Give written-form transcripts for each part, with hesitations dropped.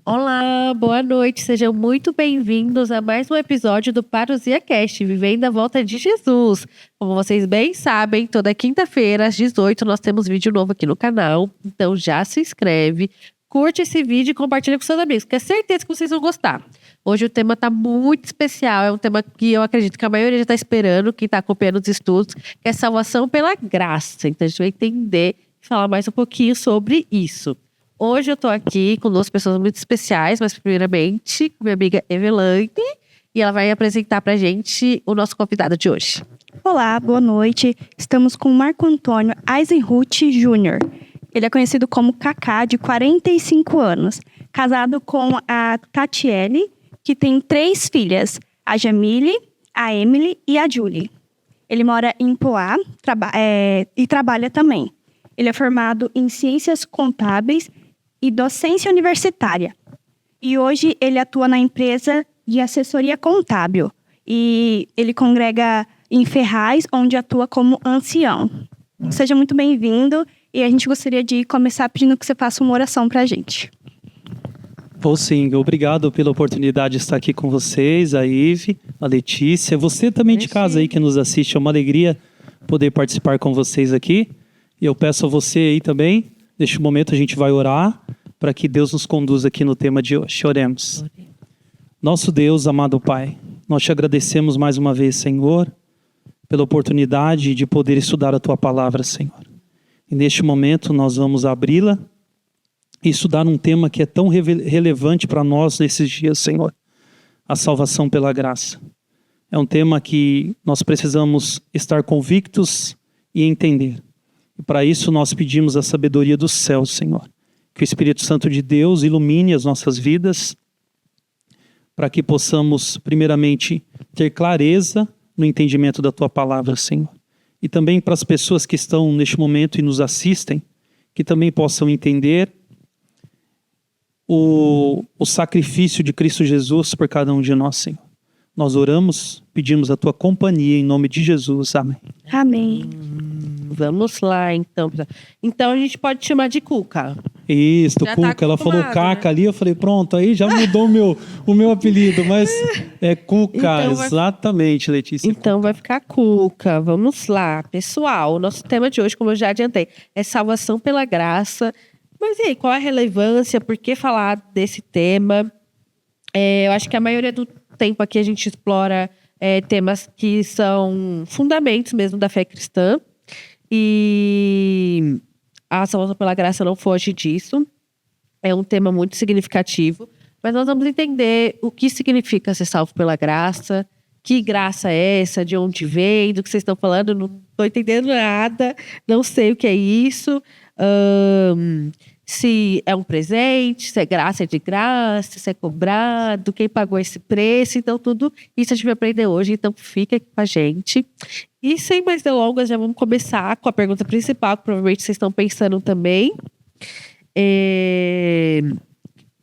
Olá, boa noite, sejam muito bem-vindos a mais um episódio do Parousia Cast, Vivendo a Volta de Jesus. Como vocês bem sabem, toda quinta-feira às 18 nós temos vídeo novo aqui no canal, então já se inscreve, curte esse vídeo e compartilha com seus amigos, que é certeza que vocês vão gostar. Hoje o tema tá muito especial, é um tema que eu acredito que a maioria já tá esperando, quem tá acompanhando os estudos, que é salvação pela graça. Então a gente vai entender e falar mais um pouquinho sobre isso. Hoje eu tô aqui com duas pessoas muito especiais, mas primeiramente com minha amiga Evelane, e ela vai apresentar pra gente o nosso convidado de hoje. Olá, boa noite. Estamos com o Marco Antônio Eisenhut Júnior. Ele é conhecido como Kaká, de 45 anos, casado com a Tatiele, que tem 3 filhas, a Jamile, a Emily e a Julie. Ele mora em Poá e trabalha também. Ele é formado em Ciências Contábeis e Docência Universitária. E hoje ele atua na empresa de assessoria contábil. E ele congrega em Ferraz, onde atua como ancião. Seja muito bem-vindo. E a gente gostaria de começar pedindo que você faça uma oração para a gente. Vou sim, obrigado pela oportunidade de estar aqui com vocês, a Ive, a Letícia. Você também de casa aí que nos assiste, é uma alegria poder participar com vocês aqui. E eu peço a você aí também, neste momento a gente vai orar para que Deus nos conduza aqui no tema de hoje. Oremos. Nosso Deus, amado Pai, nós te agradecemos mais uma vez, Senhor, pela oportunidade de poder estudar a Tua Palavra, Senhor. E neste momento nós vamos abri-la e estudar um tema que é tão relevante para nós nesses dias, Senhor. A salvação pela graça. É um tema que nós precisamos estar convictos e entender. E para isso nós pedimos a sabedoria do céu, Senhor. Que o Espírito Santo de Deus ilumine as nossas vidas para que possamos, primeiramente, ter clareza no entendimento da Tua Palavra, Senhor. E também para as pessoas que estão neste momento e nos assistem, que também possam entender o sacrifício de Cristo Jesus por cada um de nós, Senhor. Nós oramos, pedimos a Tua companhia em nome de Jesus. Amém. Amém. Vamos lá, então. Então a gente pode chamar de Cuca. Isso, Já Cuca. tá Ela falou acostumado, Caca né? ali, eu falei, pronto, aí já mudou o meu apelido, mas é Cuca, Então exatamente, Letícia. Então vai ficar Cuca. Vamos lá, pessoal. O nosso tema de hoje, como eu já adiantei, é salvação pela graça. Mas e aí, qual a relevância? Por que falar desse tema? Eu acho que a maioria do tempo aqui a gente explora temas que são fundamentos mesmo da fé cristã. E a salvação pela graça não foge disso. É um tema muito significativo. Mas nós vamos entender o que significa ser salvo pela graça. Que graça é essa? De onde vem? Do que vocês estão falando? Não estou entendendo nada. Não sei o que é isso. Se é um presente, se é graça de graça, se é cobrado, quem pagou esse preço. Então, tudo isso a gente vai aprender hoje. Então, fica aqui com a gente. E sem mais delongas, já vamos começar com a pergunta principal, que provavelmente vocês estão pensando também.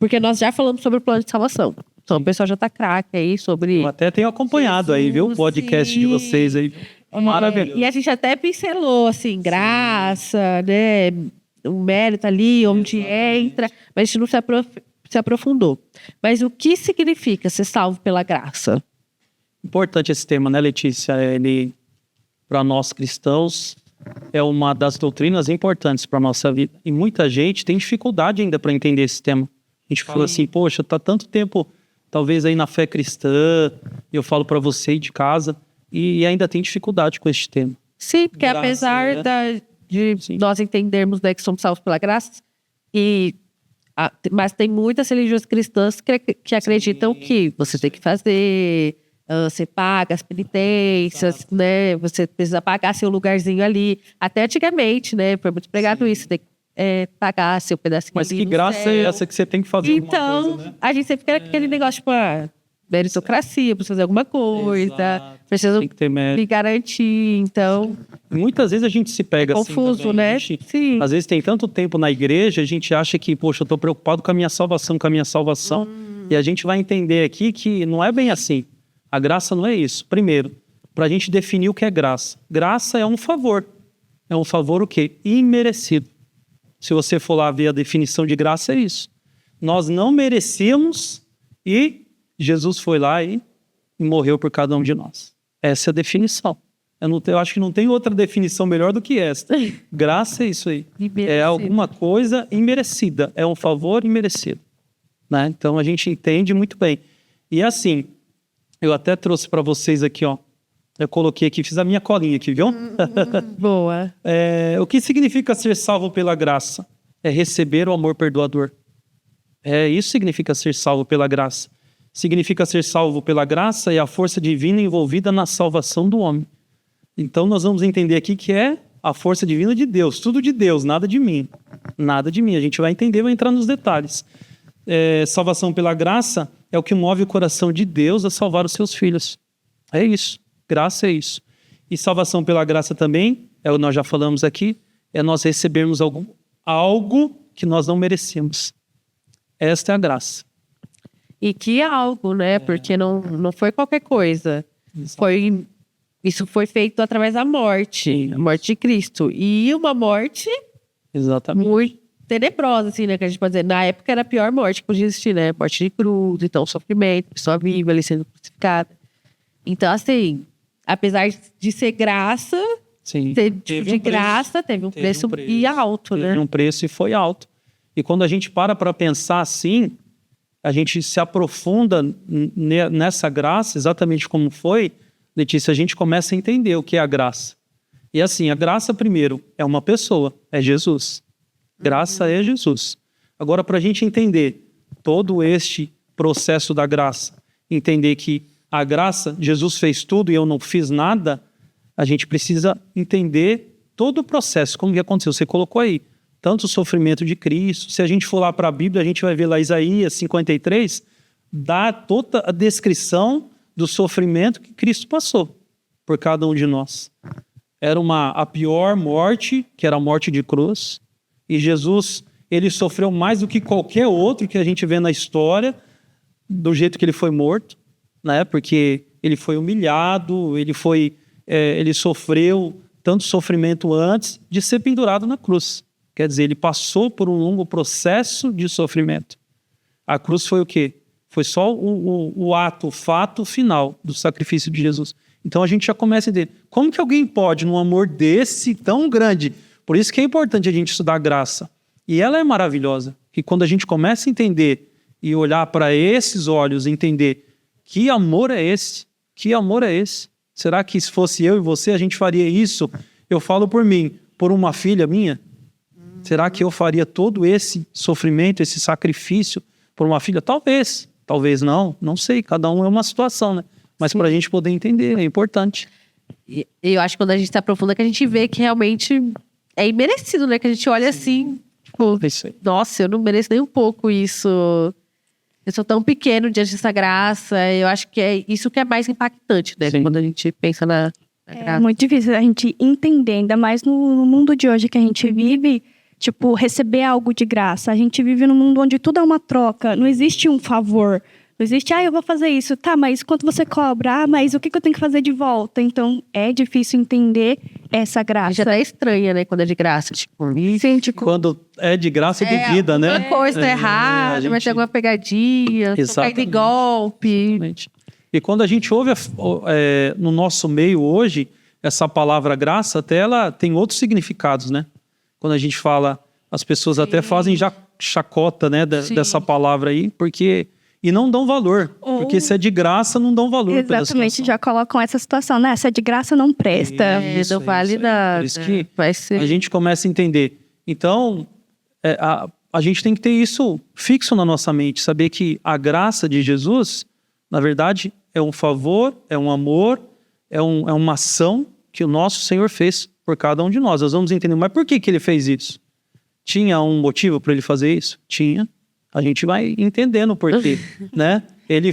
Porque nós já falamos sobre o plano de salvação. Então, o pessoal já está craque aí sobre... Eu até tenho acompanhado aí, viu? O podcast de vocês aí. Maravilhoso. E a gente até pincelou, assim, graça, né? O mérito ali, onde entra. Mas a gente não se aprofundou. Mas o que significa ser salvo pela graça? Importante esse tema, né, Letícia? Ele, para nós cristãos, é uma das doutrinas importantes para a nossa vida. E muita gente tem dificuldade ainda para entender esse tema. A gente fala assim, poxa, tá tanto tempo, talvez aí na fé cristã, eu falo para você de casa, e ainda tem dificuldade com este tema. Sim, porque Graça, apesar né? de Sim. nós entendermos, né, que somos salvos pela graça, mas tem muitas religiões cristãs que acreditam que você tem que fazer, você paga as penitências, né? Você precisa pagar seu lugarzinho ali. Até antigamente, né? Foi muito pregado isso, você tem que pagar seu pedacinho Mas ali que no graça céu. é essa que você tem que fazer Então, alguma coisa, né? a gente sempre fica com aquele negócio, tipo, meritocracia, preciso fazer alguma coisa, Exato. preciso Tem que ter mérito. me garantir, então... E muitas vezes a gente se pega Confuso, assim também. né? A gente, Sim. às vezes tem tanto tempo na igreja, a gente acha que, poxa, eu estou preocupado com a minha salvação, E a gente vai entender aqui que não é bem assim. A graça não é isso. Primeiro, para a gente definir o que é graça. Graça é um favor. É um favor o quê? Imerecido. Se você for lá ver a definição de graça, é isso. Nós não merecíamos e Jesus foi lá e morreu por cada um de nós. Essa é a definição. Eu acho que não tem outra definição melhor do que esta. Graça é isso aí. É alguma coisa imerecida. É um favor imerecido. Né? Então a gente entende muito bem. E assim, eu até trouxe para vocês aqui, ó. Eu coloquei aqui, fiz a minha colinha aqui, viu? Boa. O que significa ser salvo pela graça? É receber o amor perdoador. Isso significa ser salvo pela graça. Significa ser salvo pela graça é a força divina envolvida na salvação do homem. Então nós vamos entender aqui que é a força divina de Deus. Tudo de Deus, nada de mim. Nada de mim. A gente vai entender, vai entrar nos detalhes. Salvação pela graça é o que move o coração de Deus a salvar os seus filhos. É isso. Graça é isso. E salvação pela graça também, nós já falamos aqui, é nós recebermos algo que nós não merecemos. Esta é a graça. E que é algo, né? Porque não foi qualquer coisa. Isso foi feito através da morte. A morte de Cristo. E uma morte muito tenebrosa, assim, né? Que a gente pode dizer. Na época era a pior morte que podia existir, né? Morte de cruz, então sofrimento, pessoa viva ali sendo crucificada. Então, assim, apesar de ser graça, teve um preço e alto, né? Teve um preço e foi alto. E quando a gente para pensar assim, a gente se aprofunda nessa graça, exatamente como foi, Letícia, a gente começa a entender o que é a graça. E assim, a graça, primeiro, é uma pessoa, é Jesus. Graça é Jesus. Agora, para a gente entender todo este processo da graça, entender que a graça, Jesus fez tudo e eu não fiz nada, a gente precisa entender todo o processo, como que aconteceu. Você colocou aí, tanto o sofrimento de Cristo. Se a gente for lá para a Bíblia, a gente vai ver lá Isaías 53, dá toda a descrição do sofrimento que Cristo passou por cada um de nós. Era a pior morte, que era a morte de cruz. E Jesus, ele sofreu mais do que qualquer outro que a gente vê na história, do jeito que ele foi morto, né? Porque ele foi humilhado, ele sofreu tanto sofrimento antes de ser pendurado na cruz. Quer dizer, ele passou por um longo processo de sofrimento. A cruz foi o quê? Foi só o fato final do sacrifício de Jesus. Então a gente já começa a entender. Como que alguém pode, num amor desse tão grande? Por isso que é importante a gente estudar a graça. E ela é maravilhosa. E quando a gente começa a entender e olhar para esses olhos, entender que amor é esse? Que amor é esse? Será que se fosse eu e você, a gente faria isso? Eu falo por mim, por uma filha minha. Será que eu faria todo esse sofrimento, esse sacrifício por uma filha? Talvez. Talvez não sei. Cada um é uma situação, né? Mas para a gente poder entender, é importante. E eu acho que quando a gente se aprofunda, que a gente vê que realmente é imerecido, né? Que a gente olha assim, tipo, nossa, eu não mereço nem um pouco isso. Eu sou tão pequeno diante dessa graça. Eu acho que é isso que é mais impactante, né? Sim. Quando a gente pensa na graça. É muito difícil a gente entender, ainda mais no mundo de hoje que a gente vive, tipo, receber algo de graça. A gente vive num mundo onde tudo é uma troca. Não existe um favor. Não existe, eu vou fazer isso. Tá, mas quanto você cobra? Mas o que eu tenho que fazer de volta? Então, é difícil entender essa graça. Já tá estranha, né? Quando é de graça. Sim, tipo... Quando é de graça é de vida, né? Uma coisa tá errada, vai ter alguma pegadinha, cair de golpe. Exatamente. E quando a gente ouve no nosso meio hoje, essa palavra graça, até ela tem outros significados, né? Quando a gente fala, as pessoas até fazem chacota, né, dessa palavra aí, porque... E não dão valor, porque se é de graça, não dão valor. Exatamente, já colocam essa situação, né? Se é de graça, não presta. Não vale nada. Por isso que a gente começa a entender. Então, a gente tem que ter isso fixo na nossa mente, saber que a graça de Jesus, na verdade, é um favor, é um amor, é uma ação que o nosso Senhor fez por cada um de nós. Nós vamos entender, mas por que ele fez isso? Tinha um motivo para ele fazer isso? Tinha. A gente vai entendendo por quê, né? Ele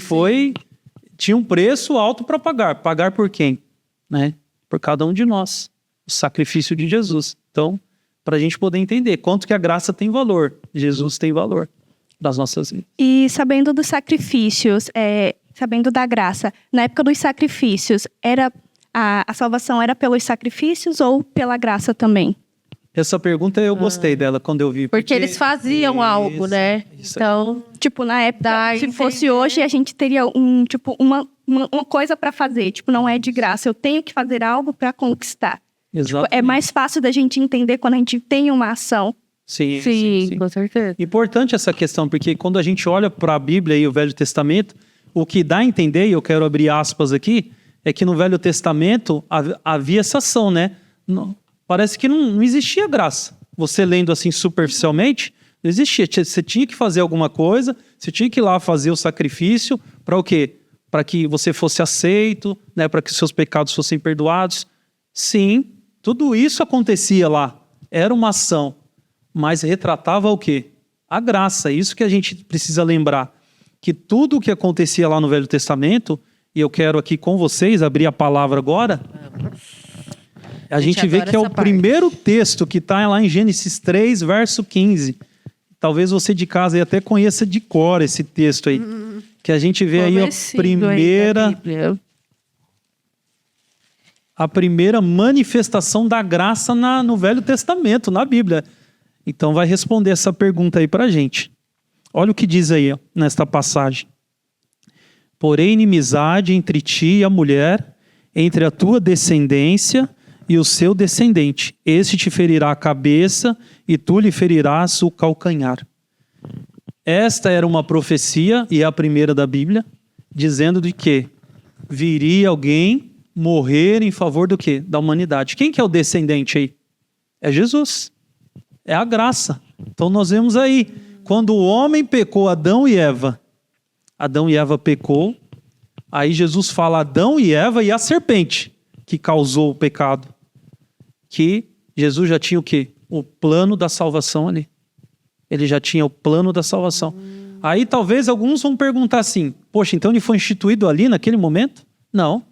tinha um preço alto para pagar. Pagar por quem? Né? Por cada um de nós. O sacrifício de Jesus. Então, para a gente poder entender quanto que a graça tem valor. Jesus tem valor nas nossas vidas. E sabendo dos sacrifícios, sabendo da graça, na época dos sacrifícios, a salvação era pelos sacrifícios ou pela graça também? Essa pergunta eu gostei dela quando eu vi. Porque eles faziam algo, né? Isso. Então, Tipo, na época, Dá a se fosse entender. hoje, a gente teria uma coisa pra fazer. Tipo, não é de graça. Eu tenho que fazer algo pra conquistar. Exato. É mais fácil da gente entender quando a gente tem uma ação. Sim, sim, com certeza. Importante essa questão, porque quando a gente olha para a Bíblia e o Velho Testamento, o que dá a entender, e eu quero abrir aspas aqui, é que no Velho Testamento havia essa ação, né? Parece que não existia graça. Você lendo assim superficialmente, não existia. Você tinha que fazer alguma coisa, você tinha que ir lá fazer o sacrifício para o quê? Para que você fosse aceito, né? Para que seus pecados fossem perdoados. Sim, tudo isso acontecia lá. Era uma ação. Mas retratava o quê? A graça. Isso que a gente precisa lembrar. Que tudo o que acontecia lá no Velho Testamento, e eu quero aqui com vocês abrir a palavra agora, a gente vê adora que é o essa parte. primeiro texto que está lá em Gênesis 3, verso 15. Talvez você de casa aí até conheça de cor esse texto aí. Que a gente vê aí a primeira manifestação da graça no Velho Testamento, na Bíblia. Então vai responder essa pergunta aí pra gente. Olha o que diz aí, ó, nesta passagem. Porém, inimizade entre ti e a mulher, entre a tua descendência e o seu descendente. Este te ferirá a cabeça e tu lhe ferirás o calcanhar. Esta era uma profecia, e é a primeira da Bíblia, dizendo de que viria alguém morrer em favor do quê? Da humanidade. Quem que é o descendente aí? É Jesus. É a graça. Então nós vemos aí, quando o homem pecou, Adão e Eva pecou, aí Jesus fala Adão e Eva e a serpente que causou o pecado. Que Jesus já tinha o quê? O plano da salvação ali. Ele já tinha o plano da salvação. Aí talvez alguns vão perguntar assim, poxa, então ele foi instituído ali naquele momento? Não.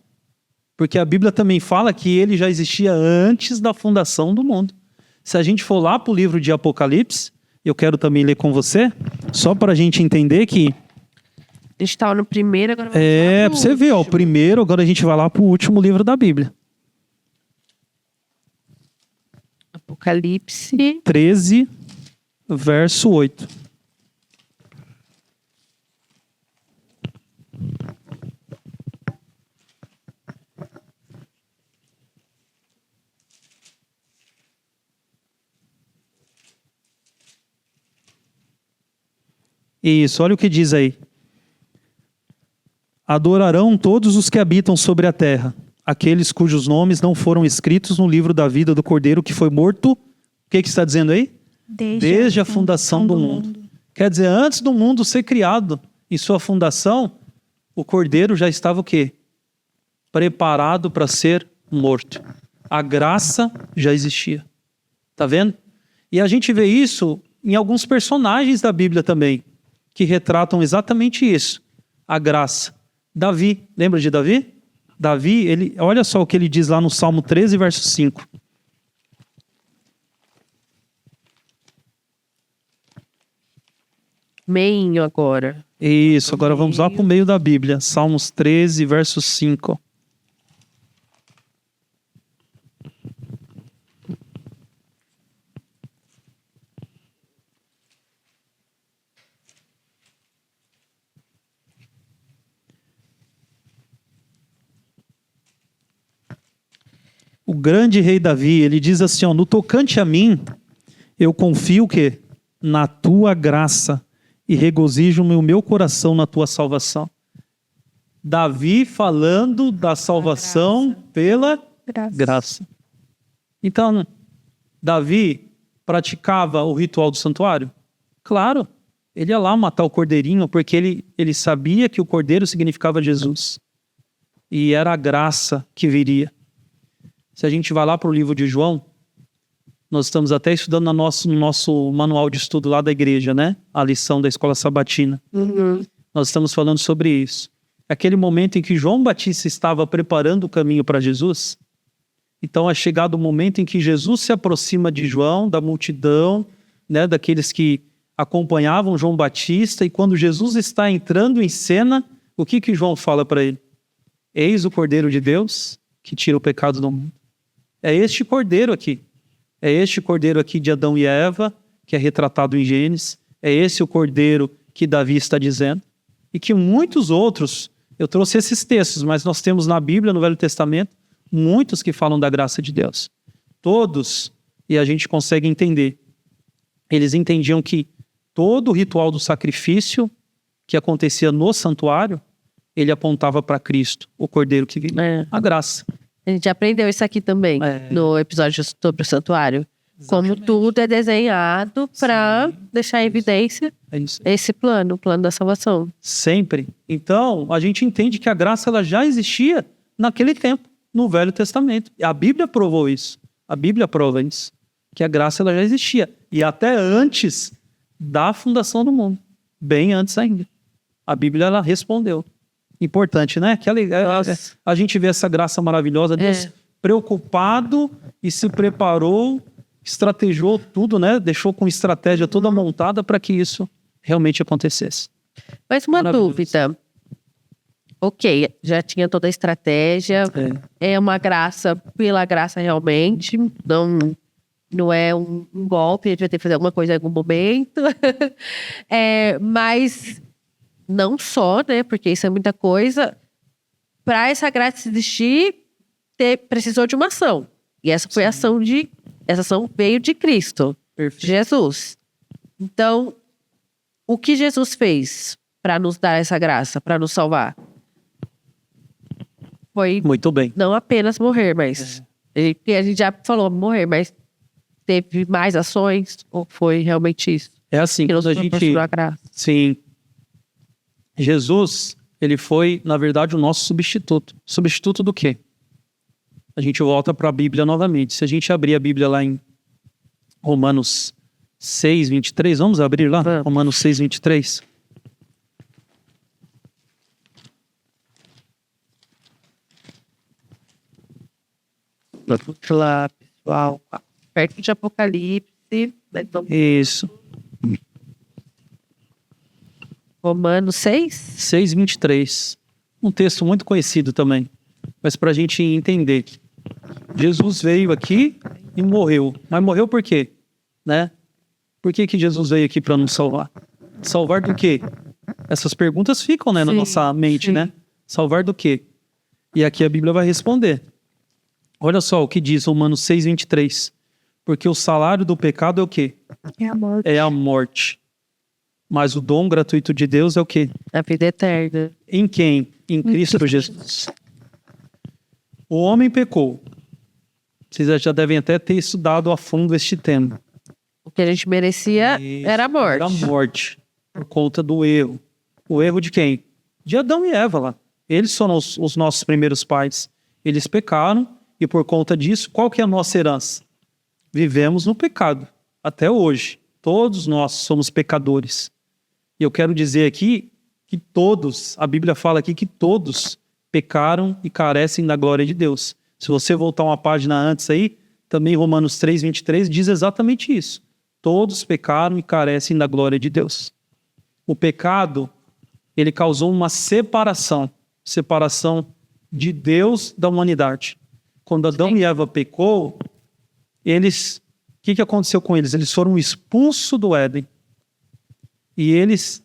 Porque a Bíblia também fala que ele já existia antes da fundação do mundo. Se a gente for lá para o livro de Apocalipse, eu quero também ler com você, só para a gente entender que... A gente estava no primeiro, agora vamos para você ver, ó, o primeiro, agora a gente vai lá para o último livro da Bíblia. Apocalipse 13, verso 8. Isso, olha o que diz aí. Adorarão todos os que habitam sobre a terra, aqueles cujos nomes não foram escritos no livro da vida do Cordeiro que foi morto. O que está dizendo aí? Desde a fundação do mundo. Quer dizer, antes do mundo ser criado, em sua fundação, o Cordeiro já estava o quê? Preparado para ser morto. A graça já existia. Tá vendo? E a gente vê isso em alguns personagens da Bíblia também, que retratam exatamente isso, a graça. Davi, lembra de Davi? Davi, olha só o que ele diz lá no Salmo 13, verso 5. Meinho agora. Isso, agora vamos lá para o meio da Bíblia. Salmos 13, verso 5. O grande rei Davi, ele diz assim, ó, no tocante a mim, eu confio que na tua graça e regozijo-me o meu coração na tua salvação. Davi falando da salvação pela graça. Então, Davi praticava o ritual do santuário? Claro, ele ia lá matar o cordeirinho, porque ele sabia que o cordeiro significava Jesus. E era a graça que viria. Se a gente vai lá para o livro de João, nós estamos até estudando no nosso manual de estudo lá da igreja, né? A lição da escola sabatina. Nós estamos falando sobre isso. Aquele momento em que João Batista estava preparando o caminho para Jesus. Então é chegado o momento em que Jesus se aproxima de João, da multidão, né? Daqueles que acompanhavam João Batista. E quando Jesus está entrando em cena, o que João fala para ele? Eis o Cordeiro de Deus que tira o pecado do mundo. É este Cordeiro aqui. É este cordeiro aqui de Adão e Eva, que é retratado em Gênesis. É esse o cordeiro que Davi está dizendo. E que muitos outros, eu trouxe esses textos, mas nós temos na Bíblia, no Velho Testamento, muitos que falam da graça de Deus. Todos, e a gente consegue entender, eles entendiam que todo o ritual do sacrifício que acontecia no santuário, ele apontava para Cristo, o cordeiro que vinha, a graça. A gente aprendeu isso aqui também, no episódio sobre o santuário. Exatamente. Como tudo é desenhado para deixar em evidência esse plano, o plano da salvação. Sempre. Então, a gente entende que a graça ela já existia naquele tempo, no Velho Testamento. A Bíblia provou isso. A Bíblia prova isso. Que a graça ela já existia. E até antes da fundação do mundo. Bem antes ainda. A Bíblia ela respondeu. Importante, né? Que a gente vê essa graça maravilhosa. Deus preocupado e se preparou, estrategou tudo, né? Deixou com estratégia toda montada para que isso realmente acontecesse. Mas uma dúvida. Ok, já tinha toda a estratégia. É uma graça pela graça realmente. Não é um golpe, a gente vai ter que fazer alguma coisa em algum momento. Mas não só, né? Porque isso é muita coisa. Para essa graça existir, precisou de uma ação. E essa foi a ação essa ação veio de Cristo, de Jesus. Então, o que Jesus fez para nos dar essa graça, para nos salvar? Foi muito bem. Não apenas morrer, mas a gente já falou morrer, mas teve mais ações ou foi realmente isso? É assim, que nos proporcionou a graça? Sim. Jesus, ele foi, na verdade, o nosso substituto. Substituto do quê? A gente volta para a Bíblia novamente. Se a gente abrir a Bíblia lá em Romanos 6, 23, vamos abrir lá? Romanos 6, 23. Lá, pessoal. Perto de Apocalipse. Então... Isso. Romanos 6? 6, 23. Um texto muito conhecido também. Mas para a gente entender. Jesus veio aqui e morreu. Mas morreu por quê? Né? Por que Jesus veio aqui para nos salvar? Salvar do quê? Essas perguntas ficam, né, na nossa mente, né? Salvar do quê? E aqui a Bíblia vai responder. Olha só o que diz Romanos 6, 23. Porque o salário do pecado é o quê? É a morte. É a morte. Mas o dom gratuito de Deus é o quê? A vida eterna. Em quem? Em Cristo Jesus. O homem pecou. Vocês já devem até ter estudado a fundo este tema. O que a gente merecia era a morte. Era a morte. Por conta do erro. O erro de quem? De Adão e Eva lá. Eles foram os nossos primeiros pais. Eles pecaram e por conta disso, qual que é a nossa herança? Vivemos no pecado. Até hoje. Todos nós somos pecadores. E eu quero dizer aqui que todos, a Bíblia fala aqui que todos pecaram e carecem da glória de Deus. Se você voltar uma página antes aí, também Romanos 3, 23 diz exatamente isso. Todos pecaram e carecem da glória de Deus. O pecado, ele causou uma separação de Deus da humanidade. Quando Adão e Eva pecou, o que aconteceu com eles? Eles foram expulsos do Éden. E eles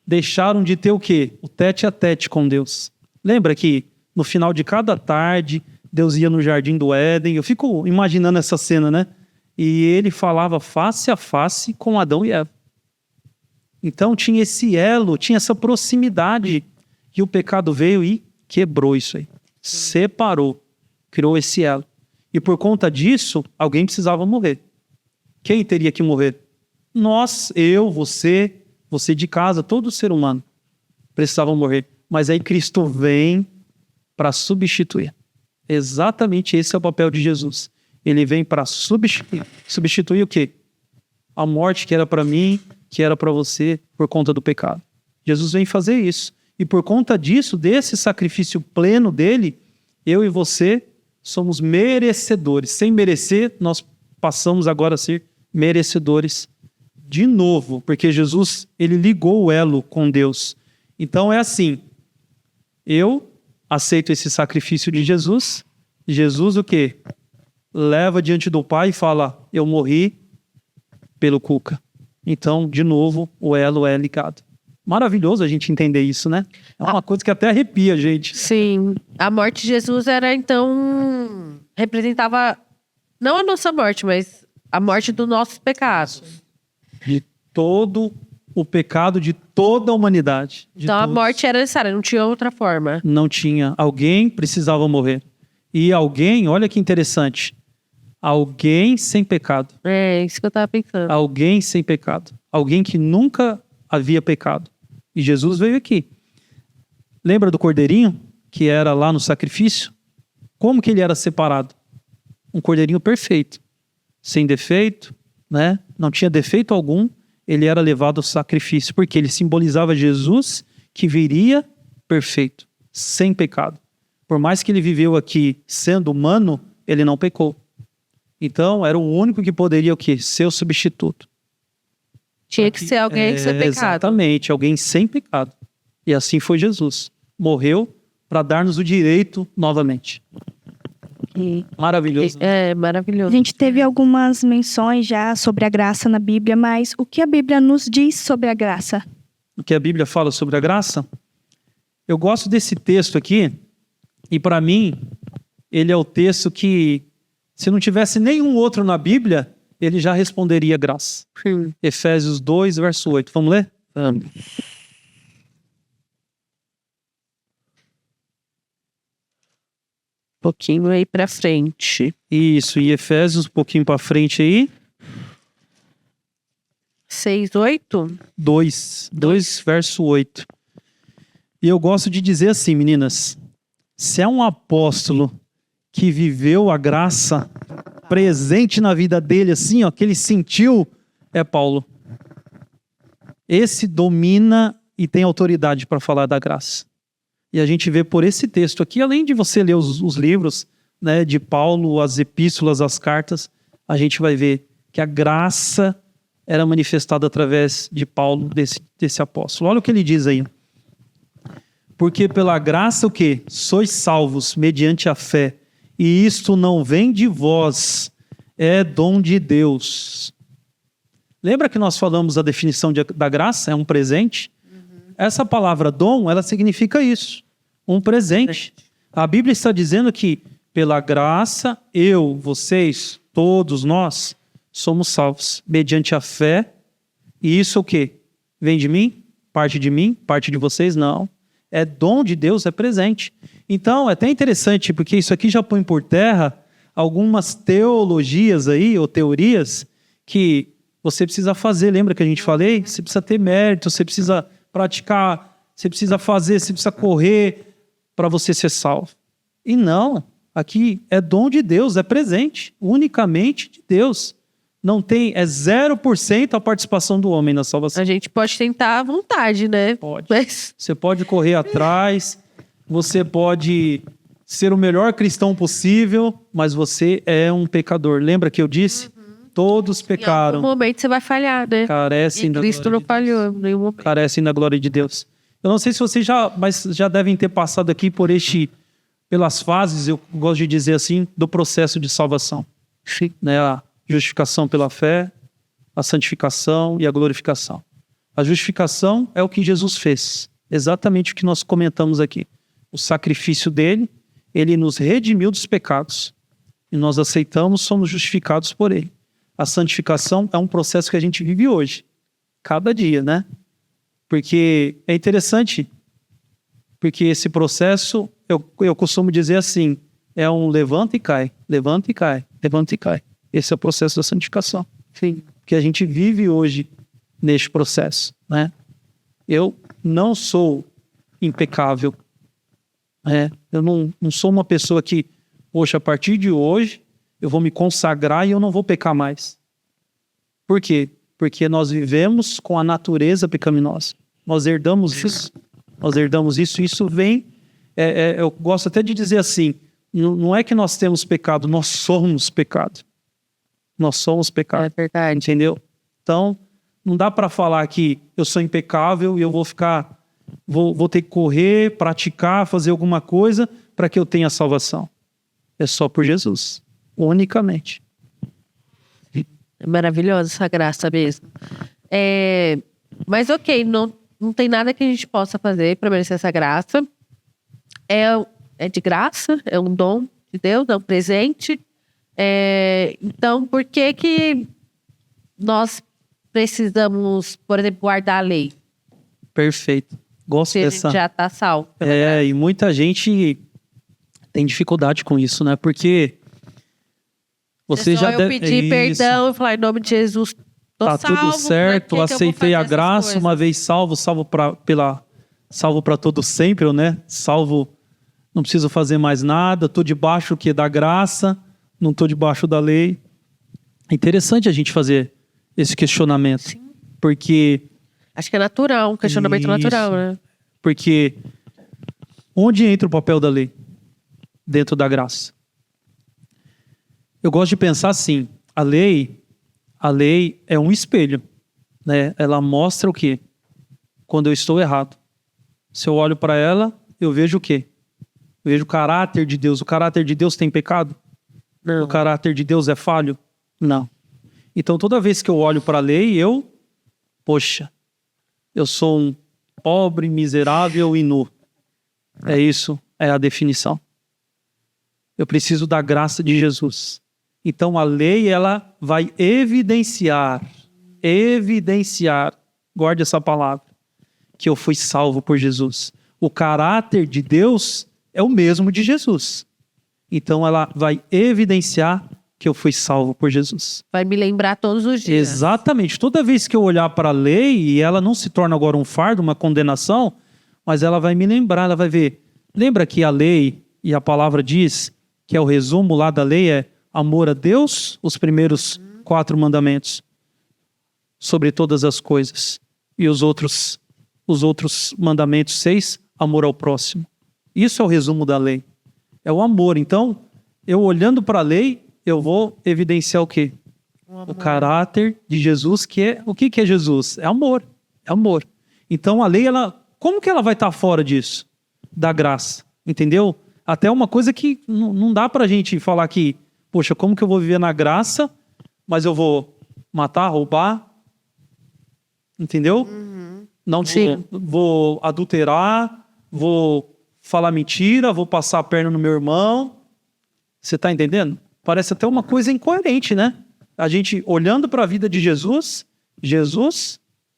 deixaram de ter o quê? O tete a tete com Deus. Lembra que no final de cada tarde, Deus ia no jardim do Éden. Eu fico imaginando essa cena, né? E ele falava face a face com Adão e Eva. Então tinha esse elo, tinha essa proximidade. E o pecado veio e quebrou isso aí. Separou, criou esse elo. E por conta disso, alguém precisava morrer. Quem teria que morrer? Nós, eu, você de casa, todo ser humano precisavam morrer. Mas aí Cristo vem para substituir. Exatamente esse é o papel de Jesus. Ele vem para substituir. Substituir o quê? A morte que era para mim, que era para você, por conta do pecado. Jesus vem fazer isso. E por conta disso, desse sacrifício pleno dele, eu e você somos merecedores. Sem merecer, nós passamos agora a ser merecedores de novo, porque Jesus, ele ligou o elo com Deus. Então é assim, eu aceito esse sacrifício de Jesus, Jesus o quê? leva diante do Pai e fala, eu morri pelo Cuca. Então, de novo, o elo é ligado. Maravilhoso a gente entender isso, né? É uma coisa que até arrepia a gente. Sim. A morte de Jesus era, então, representava não a nossa morte, mas a morte dos nossos pecados. De todo o pecado de toda a humanidade. Então a morte era necessária, não tinha outra forma. Não tinha. Alguém precisava morrer. E alguém, olha que interessante, alguém sem pecado. É isso que eu tava pensando. Alguém sem pecado. Alguém que nunca havia pecado. E Jesus veio aqui. Lembra do cordeirinho que era lá no sacrifício? Como que ele era separado? Um cordeirinho perfeito, sem defeito, né? Não tinha defeito algum. Ele era levado ao sacrifício, porque ele simbolizava Jesus que viria perfeito, sem pecado. Por mais que ele viveu aqui sendo humano, ele não pecou. Então, era o único que poderia o quê? Ser o substituto. Tinha que ser alguém sem pecado. Exatamente, alguém sem pecado. E assim foi Jesus. Morreu para dar-nos o direito novamente. Maravilhoso. É, maravilhoso. A gente teve algumas menções já sobre a graça na Bíblia, mas o que a Bíblia nos diz sobre a graça? O que a Bíblia fala sobre a graça? Eu gosto desse texto aqui, e para mim, ele é o texto que, se não tivesse nenhum outro na Bíblia, ele já responderia graça. Efésios 2, verso 8. Vamos ler? Vamos. Um pouquinho aí pra frente. Isso, e Efésios, um pouquinho para frente aí. 6, 8? 2, verso 8. E eu gosto de dizer assim, meninas, se é um apóstolo que viveu a graça presente na vida dele, assim, ó, que ele sentiu, é Paulo. Esse domina e tem autoridade para falar da graça. E a gente vê por esse texto aqui, além de você ler os livros, né, de Paulo, as epístolas, as cartas, a gente vai ver que a graça era manifestada através de Paulo, desse apóstolo. Olha o que ele diz aí. Porque pela graça o quê? Sois salvos mediante a fé. E isto não vem de vós, é dom de Deus. Lembra que nós falamos a definição da graça? É um presente? Essa palavra dom, ela significa isso. Um presente. A Bíblia está dizendo que pela graça, eu, vocês, todos nós, somos salvos mediante a fé. E isso o quê? Vem de mim? Parte de mim? Parte de vocês? Não. É dom de Deus, é presente. Então, é até interessante, porque isso aqui já põe por terra algumas teologias aí, ou teorias, que você precisa fazer. Lembra que a gente falei? Você precisa ter mérito, você precisa praticar, você precisa fazer, você precisa correr para você ser salvo. E não, aqui é dom de Deus, é presente, unicamente de Deus. Não tem, é 0% a participação do homem na salvação. A gente pode tentar à vontade, né? Pode. Mas Você pode correr atrás, você pode ser o melhor cristão possível, mas você é um pecador. Lembra que eu disse? Todos em pecaram, algum momento você vai falhar, né? carecem E da Cristo glória não de Deus. falhou em nenhum momento. Carecem da glória de Deus. Eu não sei se vocês já devem ter passado aqui pelas fases, eu gosto de dizer assim, do processo de salvação. Né? A justificação pela fé, a santificação e a glorificação. A justificação é o que Jesus fez. Exatamente o que nós comentamos aqui. O sacrifício dele, ele nos redimiu dos pecados. E nós aceitamos, somos justificados por ele. A santificação é um processo que a gente vive hoje. Cada dia, né? Porque é interessante. Porque esse processo, eu costumo dizer assim, é um levanta e cai, levanta e cai, levanta e cai. Esse é o processo da santificação. Sim. Que a gente vive hoje neste processo, né? Eu não sou impecável. Eu não sou uma pessoa que, poxa, a partir de hoje eu vou me consagrar e eu não vou pecar mais. Por quê? Porque nós vivemos com a natureza pecaminosa. Nós herdamos isso. Nós herdamos isso. Isso vem... eu gosto até de dizer assim, não é que nós temos pecado, nós somos pecado. Nós somos pecado. É verdade. Entendeu? Então, não dá para falar que eu sou impecável e eu vou ter que correr, praticar, fazer alguma coisa para que eu tenha salvação. É só por Jesus. Unicamente. É maravilhosa essa graça mesmo. Mas ok, não tem nada que a gente possa fazer para merecer essa graça. É de graça, é um dom de Deus, é um presente. Então, por que nós precisamos, por exemplo, guardar a lei? Perfeito. Gosto Se a dessa. gente já está salvo. E muita gente tem dificuldade com isso, né? Porque você só já eu pedir perdão e falar em nome de Jesus, tô tá salvo, tudo certo, pra que eu vou aceitei a fazer essas graça, coisas? uma vez salvo para todo sempre, né? Salvo, não preciso fazer mais nada, tô debaixo da graça, não tô debaixo da lei. É interessante a gente fazer esse questionamento. Sim. Porque Acho que é natural, um questionamento Isso. natural, né? Porque onde entra o papel da lei? Dentro da graça. Eu gosto de pensar assim, a lei é um espelho, né? Ela mostra o quê? Quando eu estou errado. Se eu olho para ela, eu vejo o quê? Eu vejo o caráter de Deus. O caráter de Deus tem pecado? Não. O caráter de Deus é falho? Não. Então toda vez que eu olho para a lei, poxa, eu sou um pobre, miserável e nu. É isso, é a definição. Eu preciso da graça de Jesus. Então a lei, ela vai evidenciar, guarde essa palavra, que eu fui salvo por Jesus. O caráter de Deus é o mesmo de Jesus. Então ela vai evidenciar que eu fui salvo por Jesus. Vai me lembrar todos os dias. Exatamente. Toda vez que eu olhar para a lei, e ela não se torna agora um fardo, uma condenação, mas ela vai me lembrar, ela vai ver. Lembra que a lei e a palavra diz que é o resumo lá da lei é amor a Deus, os primeiros 4 mandamentos, sobre todas as coisas. E os outros mandamentos 6, amor ao próximo. Isso é o resumo da lei. É o amor. Então, eu olhando para a lei, eu vou evidenciar o quê? O caráter de Jesus, que é... O que é Jesus? É amor. É amor. Então, a lei, como que ela vai estar fora disso? Da graça. Entendeu? Até uma coisa que não dá pra gente falar que, poxa, como que eu vou viver na graça, mas eu vou matar, roubar? Entendeu? Não vou adulterar, vou falar mentira, vou passar a perna no meu irmão. Você tá entendendo? Parece até uma coisa incoerente, né? A gente olhando para a vida de Jesus,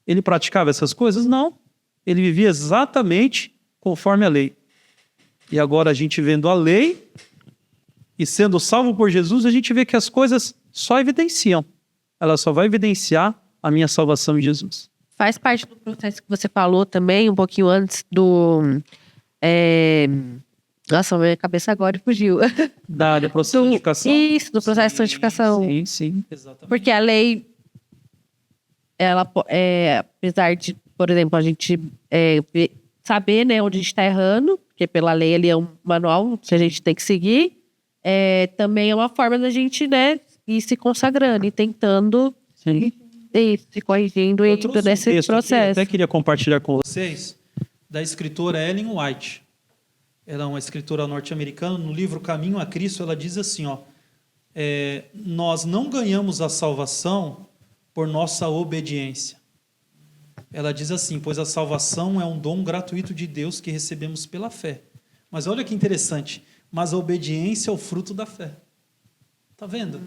ele praticava essas coisas? Não. Ele vivia exatamente conforme a lei. E agora a gente vendo a lei e sendo salvo por Jesus, a gente vê que as coisas só evidenciam. Ela só vai evidenciar a minha salvação em Jesus. Faz parte do processo que você falou também, um pouquinho antes do... Nossa, minha cabeça agora fugiu. Do processo de santificação? Isso, do processo de santificação. Sim, exatamente. Porque a lei, ela, apesar de, por exemplo, a gente saber, né, onde a gente está errando, porque pela lei ali é um manual que a gente tem que seguir, também é uma forma da gente, né, ir se consagrando e tentando se corrigindo nesse processo. Até queria compartilhar com vocês da escritora Ellen White. Ela é uma escritora norte-americana. No livro Caminho a Cristo, ela diz assim, nós não ganhamos a salvação por nossa obediência. Ela diz assim, pois a salvação é um dom gratuito de Deus que recebemos pela fé. Mas olha que interessante, mas a obediência é o fruto da fé. Tá vendo?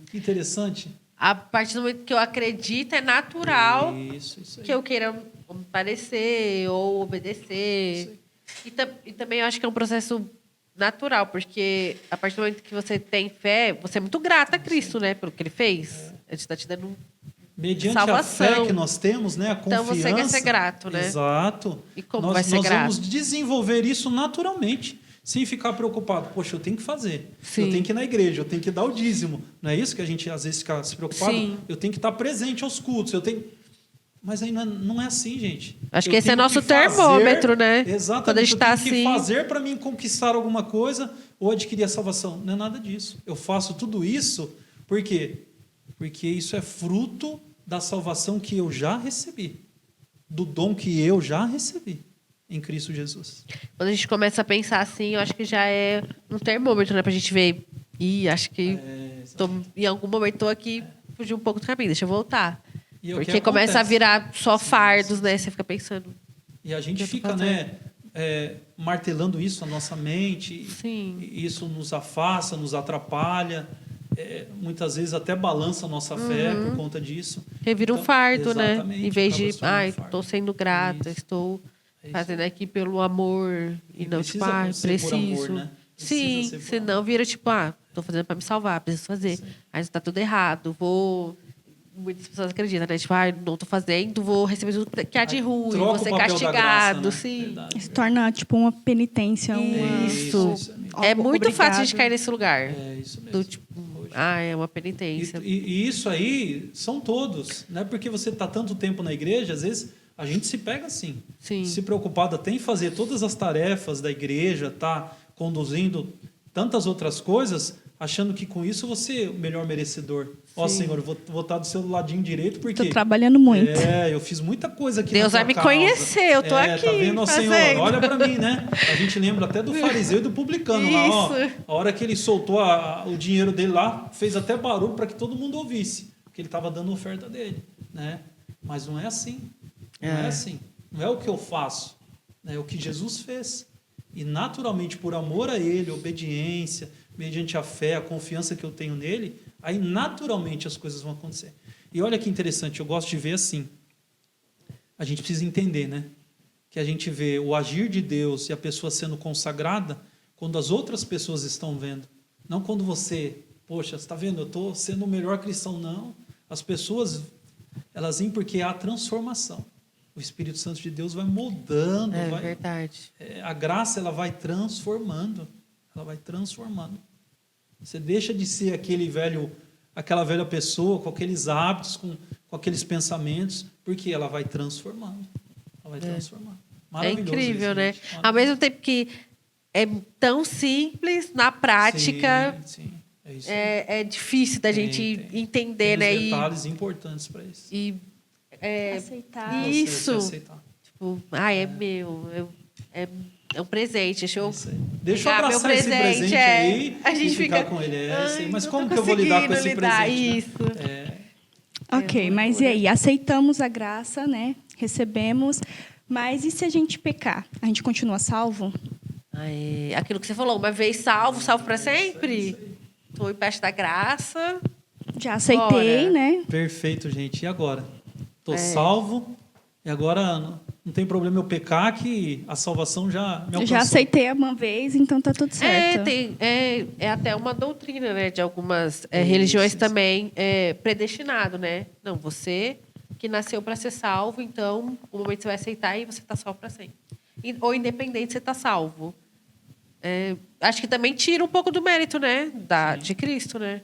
Que interessante. A partir do momento que eu acredito, é natural Isso aí. que eu queira parecer ou obedecer. E também eu acho que é um processo natural, porque a partir do momento que você tem fé, você é muito grata a Cristo, né? Pelo que Ele fez. Ele está te dando mediante salvação. A fé que nós temos, né? A confiança. Então você quer ser grato, né? Exato. E como nós, vai ser nós grato? vamos desenvolver isso naturalmente, sem ficar preocupado. Poxa, eu tenho que fazer. Sim. Eu tenho que ir na igreja, eu tenho que dar o dízimo. Não é isso que a gente às vezes fica se preocupado? Sim. Eu tenho que estar presente aos cultos, Mas aí não é assim, gente. Acho que esse é nosso termômetro, né? Exatamente. Quando a gente tá eu tenho assim... que fazer para mim conquistar alguma coisa ou adquirir a salvação. Não é nada disso. Eu faço tudo isso, por quê? Porque isso é fruto da salvação que eu já recebi. Do dom que eu já recebi em Cristo Jesus. Quando a gente começa a pensar assim, eu acho que já é um termômetro, né? Pra gente ver Ih, acho que em algum momento tô aqui, fugi um pouco do caminho, deixa eu voltar. E é o que Porque começa a acontece. virar só Sim, fardos, sim, né? Você fica pensando. E a gente Eu tô fica, fazendo. né, martelando isso na nossa mente. Sim. E isso nos afasta, nos atrapalha. Muitas vezes até balança a nossa fé por conta disso. Porque vira um Então, fardo, né? exatamente, Em vez acaba de, se tornando um ai, fardo. tô sendo grata, Isso. estou É isso. fazendo aqui pelo amor. E não, tipo, precisa ai, ser preciso. por amor, né? Precisa Sim, ser por senão vira tipo, tô fazendo pra me salvar, preciso fazer. Mas tá tudo errado, vou... Muitas pessoas acreditam, né? Tipo, não tô fazendo, vou receber tudo que há de Aí ruim, troca vou o ser papel da castigado, graça, né? sim. Verdade, Se torna, tipo, uma penitência, Isso. Isso mesmo. É muito fácil de obrigado. cair nesse lugar. É isso mesmo. Do tipo, é uma penitência. E isso aí são todos, não é porque você está tanto tempo na igreja, às vezes a gente se pega assim, Sim. se preocupado até em fazer todas as tarefas da igreja, tá conduzindo tantas outras coisas, achando que com isso você é o melhor merecedor. Ó, Sim. Senhor, eu vou estar do seu ladinho direito porque Tô trabalhando muito. eu fiz muita coisa aqui Deus na tua vai me causa. conhecer, eu tô aqui Tá vendo, ó, fazendo. Senhor? Olha para mim, né? A gente lembra até do fariseu e do publicano lá, ó. Isso. A hora que ele soltou o dinheiro dele lá, fez até barulho para que todo mundo ouvisse, porque ele estava dando a oferta dele, né? Mas não é assim. Não é assim. Não é o que eu faço, é o que Jesus fez. E naturalmente, por amor a Ele, obediência, mediante a fé, a confiança que eu tenho nele, aí naturalmente as coisas vão acontecer. E olha que interessante, eu gosto de ver assim. A gente precisa entender, né? Que a gente vê o agir de Deus e a pessoa sendo consagrada quando as outras pessoas estão vendo. Não quando você, poxa, você está vendo, eu estou sendo o melhor cristão. Não. As pessoas, elas vêm porque há transformação. O Espírito Santo de Deus vai moldando. Verdade. A graça, ela vai transformando. Ela vai transformando. Você deixa de ser aquela velha pessoa com aqueles hábitos, com aqueles pensamentos, porque ela vai transformando. Ela vai transformando. É Maravilhoso incrível, isso, né? gente. Ao mesmo tempo que é tão simples, na prática Sim, é isso. é difícil da gente entender, Tem né? uns detalhes importantes para isso. Aceitar. Isso. Aceitar. Tipo, é meu. É um presente. Deixa eu Deixa eu pegar meu abraçar esse presente aí A gente e ficar fica com ele. Mas não como tô que eu vou lidar com esse conseguindo lidar, presente? Isso. Né? Ok, mas e aí? Aceitamos a graça, né? Recebemos. Mas e se a gente pecar? A gente continua salvo? Aquilo que você falou, uma vez salvo para sempre. Estou embaixo da graça. Já aceitei, Bora. né? Perfeito, gente. E agora? Estou salvo. E agora não tem problema eu pecar, que a salvação já me alcançou. Já aceitei uma vez, então tá tudo certo. É até uma doutrina, né, de algumas religiões também, predestinado, né? Não, você que nasceu para ser salvo, então, o momento que você vai aceitar e você está salvo para sempre. Ou independente, você está salvo. Acho que também tira um pouco do mérito, né, de Cristo, né?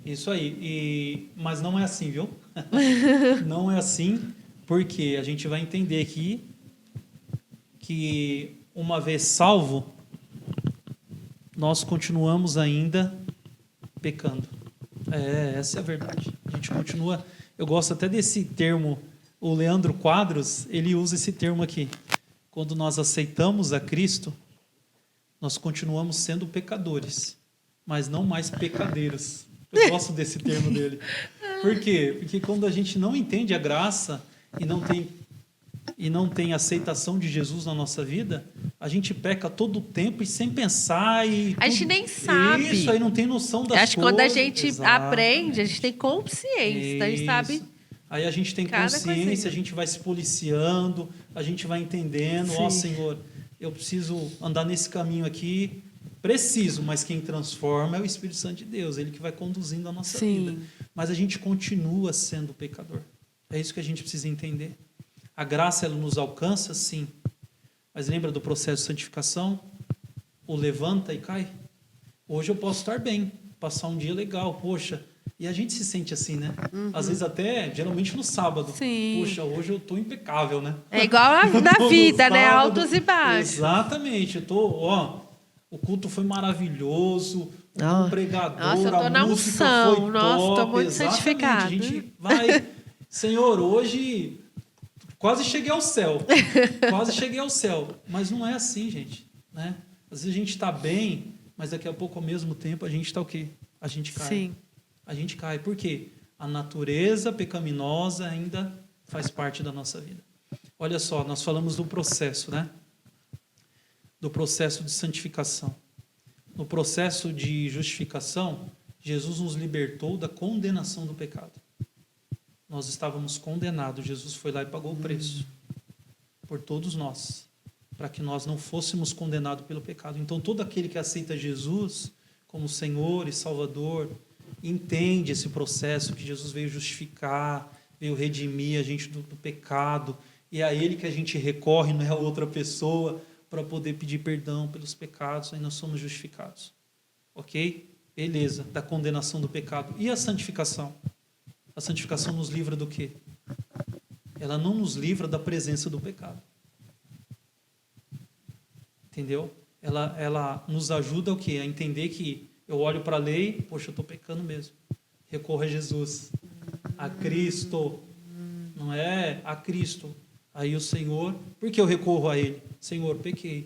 Isso aí. Mas não é assim, viu? Não é assim, porque a gente vai entender aqui que uma vez salvo, nós continuamos ainda pecando. Essa é a verdade. A gente continua. Eu gosto até desse termo. O Leandro Quadros, ele usa esse termo aqui. Quando nós aceitamos a Cristo, nós continuamos sendo pecadores, mas não mais pecadeiros. Eu gosto desse termo dele. Por quê? Porque quando a gente não entende a graça e não tem aceitação de Jesus na nossa vida, a gente peca todo o tempo e sem pensar. A gente nem sabe. Isso, aí não tem noção das coisas. Acho que quando a gente aprende, a gente tem consciência, a gente sabe. Aí a gente tem consciência, a gente vai se policiando, a gente vai entendendo, Senhor, eu preciso andar nesse caminho aqui, preciso, mas quem transforma é o Espírito Santo de Deus, ele que vai conduzindo a nossa vida. Mas a gente continua sendo pecador. É isso que a gente precisa entender. A graça, ela nos alcança, sim. Mas lembra do processo de santificação? O levanta e cai. Hoje eu posso estar bem, passar um dia legal, poxa. E a gente se sente assim, né? Às vezes até, geralmente no sábado. Sim. Poxa, hoje eu estou impecável, né? É igual na vida, né? Altos e baixos. Exatamente. O culto foi maravilhoso, o pregador, nossa, eu tô a na música unção. foi Nossa, top. tô muito Exatamente. santificado. A gente vai... Senhor, hoje quase cheguei ao céu. Quase cheguei ao céu. Mas não é assim, gente. Né? Às vezes a gente está bem, mas daqui a pouco, ao mesmo tempo, a gente está o quê? A gente cai. Sim. A gente cai. Por quê? A natureza pecaminosa ainda faz parte da nossa vida. Olha só, nós falamos do processo, né? Do processo de santificação. No processo de justificação, Jesus nos libertou da condenação do pecado. Nós estávamos condenados. Jesus foi lá e pagou o preço por todos nós, para que nós não fôssemos condenados pelo pecado. Então, todo aquele que aceita Jesus como Senhor e Salvador, entende esse processo que Jesus veio justificar, veio redimir a gente do pecado, e é a Ele que a gente recorre, não é a outra pessoa, para poder pedir perdão pelos pecados, aí nós somos justificados. Ok? Beleza, da condenação do pecado. E a santificação? A santificação nos livra do quê? Ela não nos livra da presença do pecado. Entendeu? Ela nos ajuda o quê? A entender que eu olho para a lei, poxa, eu estou pecando mesmo. Recorro a Jesus, a Cristo, não é a Cristo. Aí o Senhor, por que eu recorro a Ele? Senhor, pequei.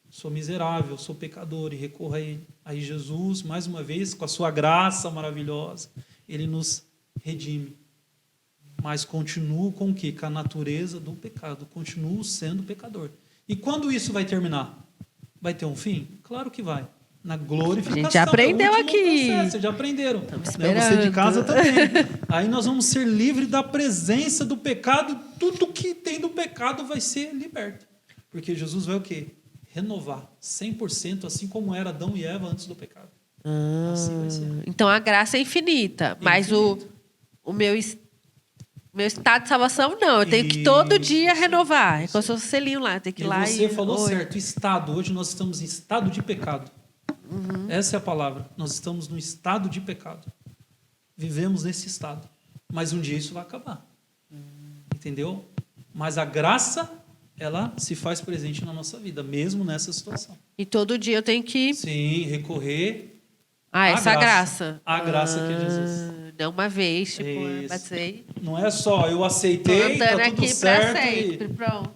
Sou miserável, sou pecador e recorro a Ele. Aí Jesus, mais uma vez, com a sua graça maravilhosa, Ele nos redime. Mas continuo com o quê? Com a natureza do pecado. Continuo sendo pecador. E quando isso vai terminar? Vai ter um fim? Claro que vai. Na glorificação. A gente já aprendeu aqui. Processo, vocês já aprenderam. Esperando. Você de casa também. Aí nós vamos ser livres da presença do pecado. Tudo que tem do pecado vai ser liberto. Porque Jesus vai o quê? Renovar 100%, assim como era Adão e Eva antes do pecado. Assim vai ser. Então a graça é infinita. Mas o meu estado de salvação, não. Eu tenho que todo dia renovar. É como se fosse um selinho lá. Tem que ir lá você falou certo. Estado. Hoje nós estamos em estado de pecado. Essa é a palavra. Nós estamos no estado de pecado. Vivemos nesse estado. Mas um dia isso vai acabar. Entendeu? Mas a graça, ela se faz presente na nossa vida, mesmo nessa situação. E todo dia eu tenho que... Sim, recorrer essa graça. A graça que é Jesus. Não uma vez, tipo, Isso. batei. Não é só eu Tô aceitei, andando tá tudo aqui certo pra sempre. e Pronto.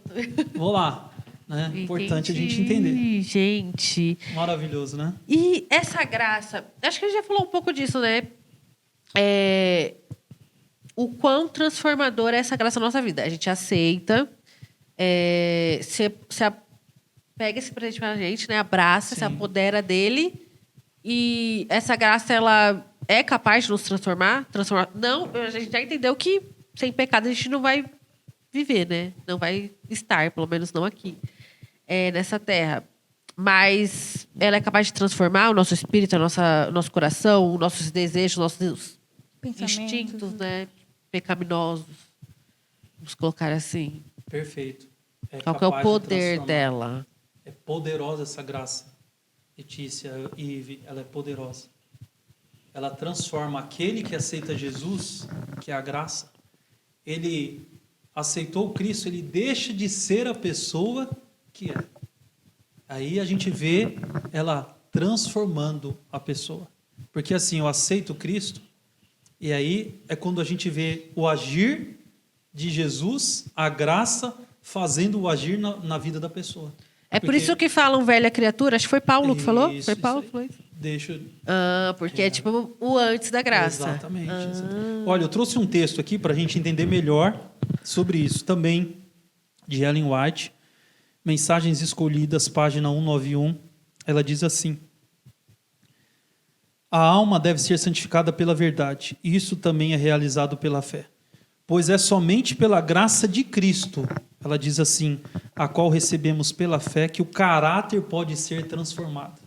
vou lá. Né? Importante a gente entender. Gente. Maravilhoso, né? E essa graça, acho que a gente já falou um pouco disso, né? O quão transformadora é essa graça na nossa vida. A gente aceita, pega esse presente pra gente, né? Abraça, Sim. se apodera dele. E essa graça, ela é capaz de nos transformar? Não, a gente já entendeu que sem pecado a gente não vai viver, né? Não vai estar, pelo menos não aqui, nessa terra. Mas ela é capaz de transformar o nosso espírito, o nosso coração, os nossos desejos, nossos instintos, né? Pecaminosos. Vamos colocar assim. Perfeito. Qual que é o capaz de poder transformar. dela? É poderosa essa graça. Letícia e Ive, ela é poderosa. Ela transforma aquele que aceita Jesus, que é a graça. Ele aceitou Cristo, ele deixa de ser a pessoa que é. Aí a gente vê ela transformando a pessoa. Porque assim, eu aceito Cristo, e aí é quando a gente vê o agir de Jesus, a graça fazendo o agir na vida da pessoa. É por isso que falam velha criatura? Acho que foi Paulo que falou? Isso, Foi Paulo isso que falou aí. isso? Deixa. Porque é tipo o antes da graça. Exatamente. Olha, eu trouxe um texto aqui para a gente entender melhor sobre isso. Também de Ellen White, Mensagens Escolhidas, página 191. Ela diz assim: a alma deve ser santificada pela verdade. Isso também é realizado pela fé. Pois é somente pela graça de Cristo, ela diz assim, a qual recebemos pela fé, que o caráter pode ser transformado.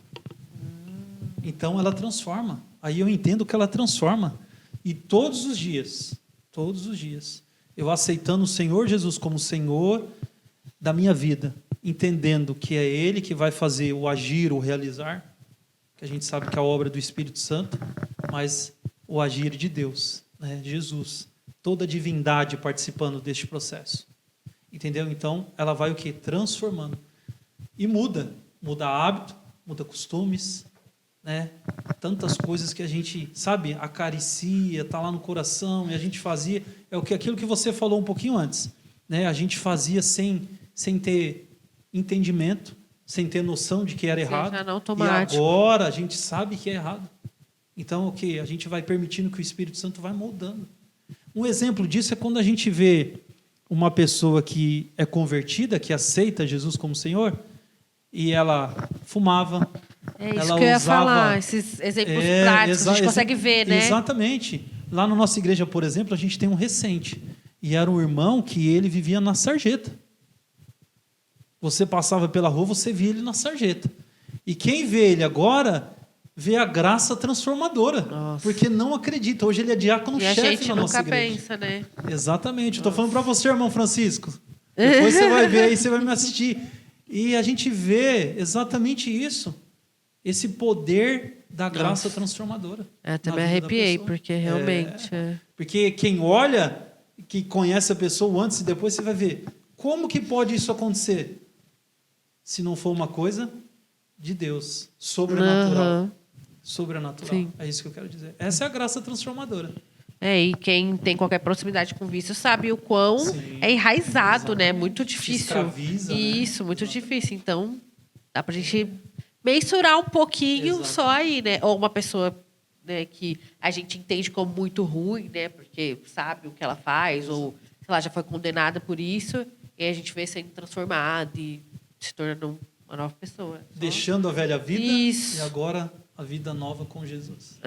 Então ela transforma. Aí eu entendo que ela transforma. E todos os dias, eu aceitando o Senhor Jesus como Senhor da minha vida, entendendo que é Ele que vai fazer o agir, o realizar, que a gente sabe que é a obra do Espírito Santo, mas o agir de Deus, né? Jesus. Toda a divindade participando deste processo. Entendeu? Então, ela vai o quê? Transformando. E muda. Muda hábito, muda costumes, né? Tantas coisas que a gente, sabe, acaricia, está lá no coração, e a gente fazia, aquilo que você falou um pouquinho antes, né? A gente fazia sem ter entendimento, sem ter noção de que era errado. Já no E automático. agora a gente sabe que é errado. Então, o que? A gente vai permitindo que o Espírito Santo vai moldando. Um exemplo disso é quando a gente vê uma pessoa que é convertida, que aceita Jesus como Senhor, e ela fumava. É isso ela que eu ia usava... falar, esses exemplos práticos, a gente consegue ver, né? Exatamente. Lá na nossa igreja, por exemplo, a gente tem um recente. E era um irmão que ele vivia na sarjeta. Você passava pela rua, você via ele na sarjeta. E quem vê ele agora, vê a graça transformadora. Nossa. Porque não acredita. Hoje ele é E a diácono-chefe gente na nossa nunca igreja. pensa, né? Exatamente. Estou falando para você, irmão Francisco. Depois você vai ver aí, você vai me assistir. E a gente vê exatamente isso. Esse poder da graça transformadora. Eu até na me vida da arrepiei, pessoa. porque realmente... Porque quem olha, que conhece a pessoa antes e depois, você vai ver. Como que pode isso acontecer? Se não for uma coisa de Deus, sobrenatural. Aham. Sobrenatural. Sim. É isso que eu quero dizer. Essa é a graça transformadora. E quem tem qualquer proximidade com vício sabe o quão Sim. é enraizado, né? Exatamente. Muito Te difícil. escraviza, né? Isso, muito difícil. Então, dá pra gente mensurar um pouquinho Exato. só aí, né? Ou uma pessoa, né, que a gente entende como muito ruim, né? Porque sabe o que ela faz, ou, sei lá, já foi condenada por isso, e aí a gente vê sendo transformada e se tornando uma nova pessoa. Só- Deixando a velha vida Isso. e agora a vida nova com Jesus.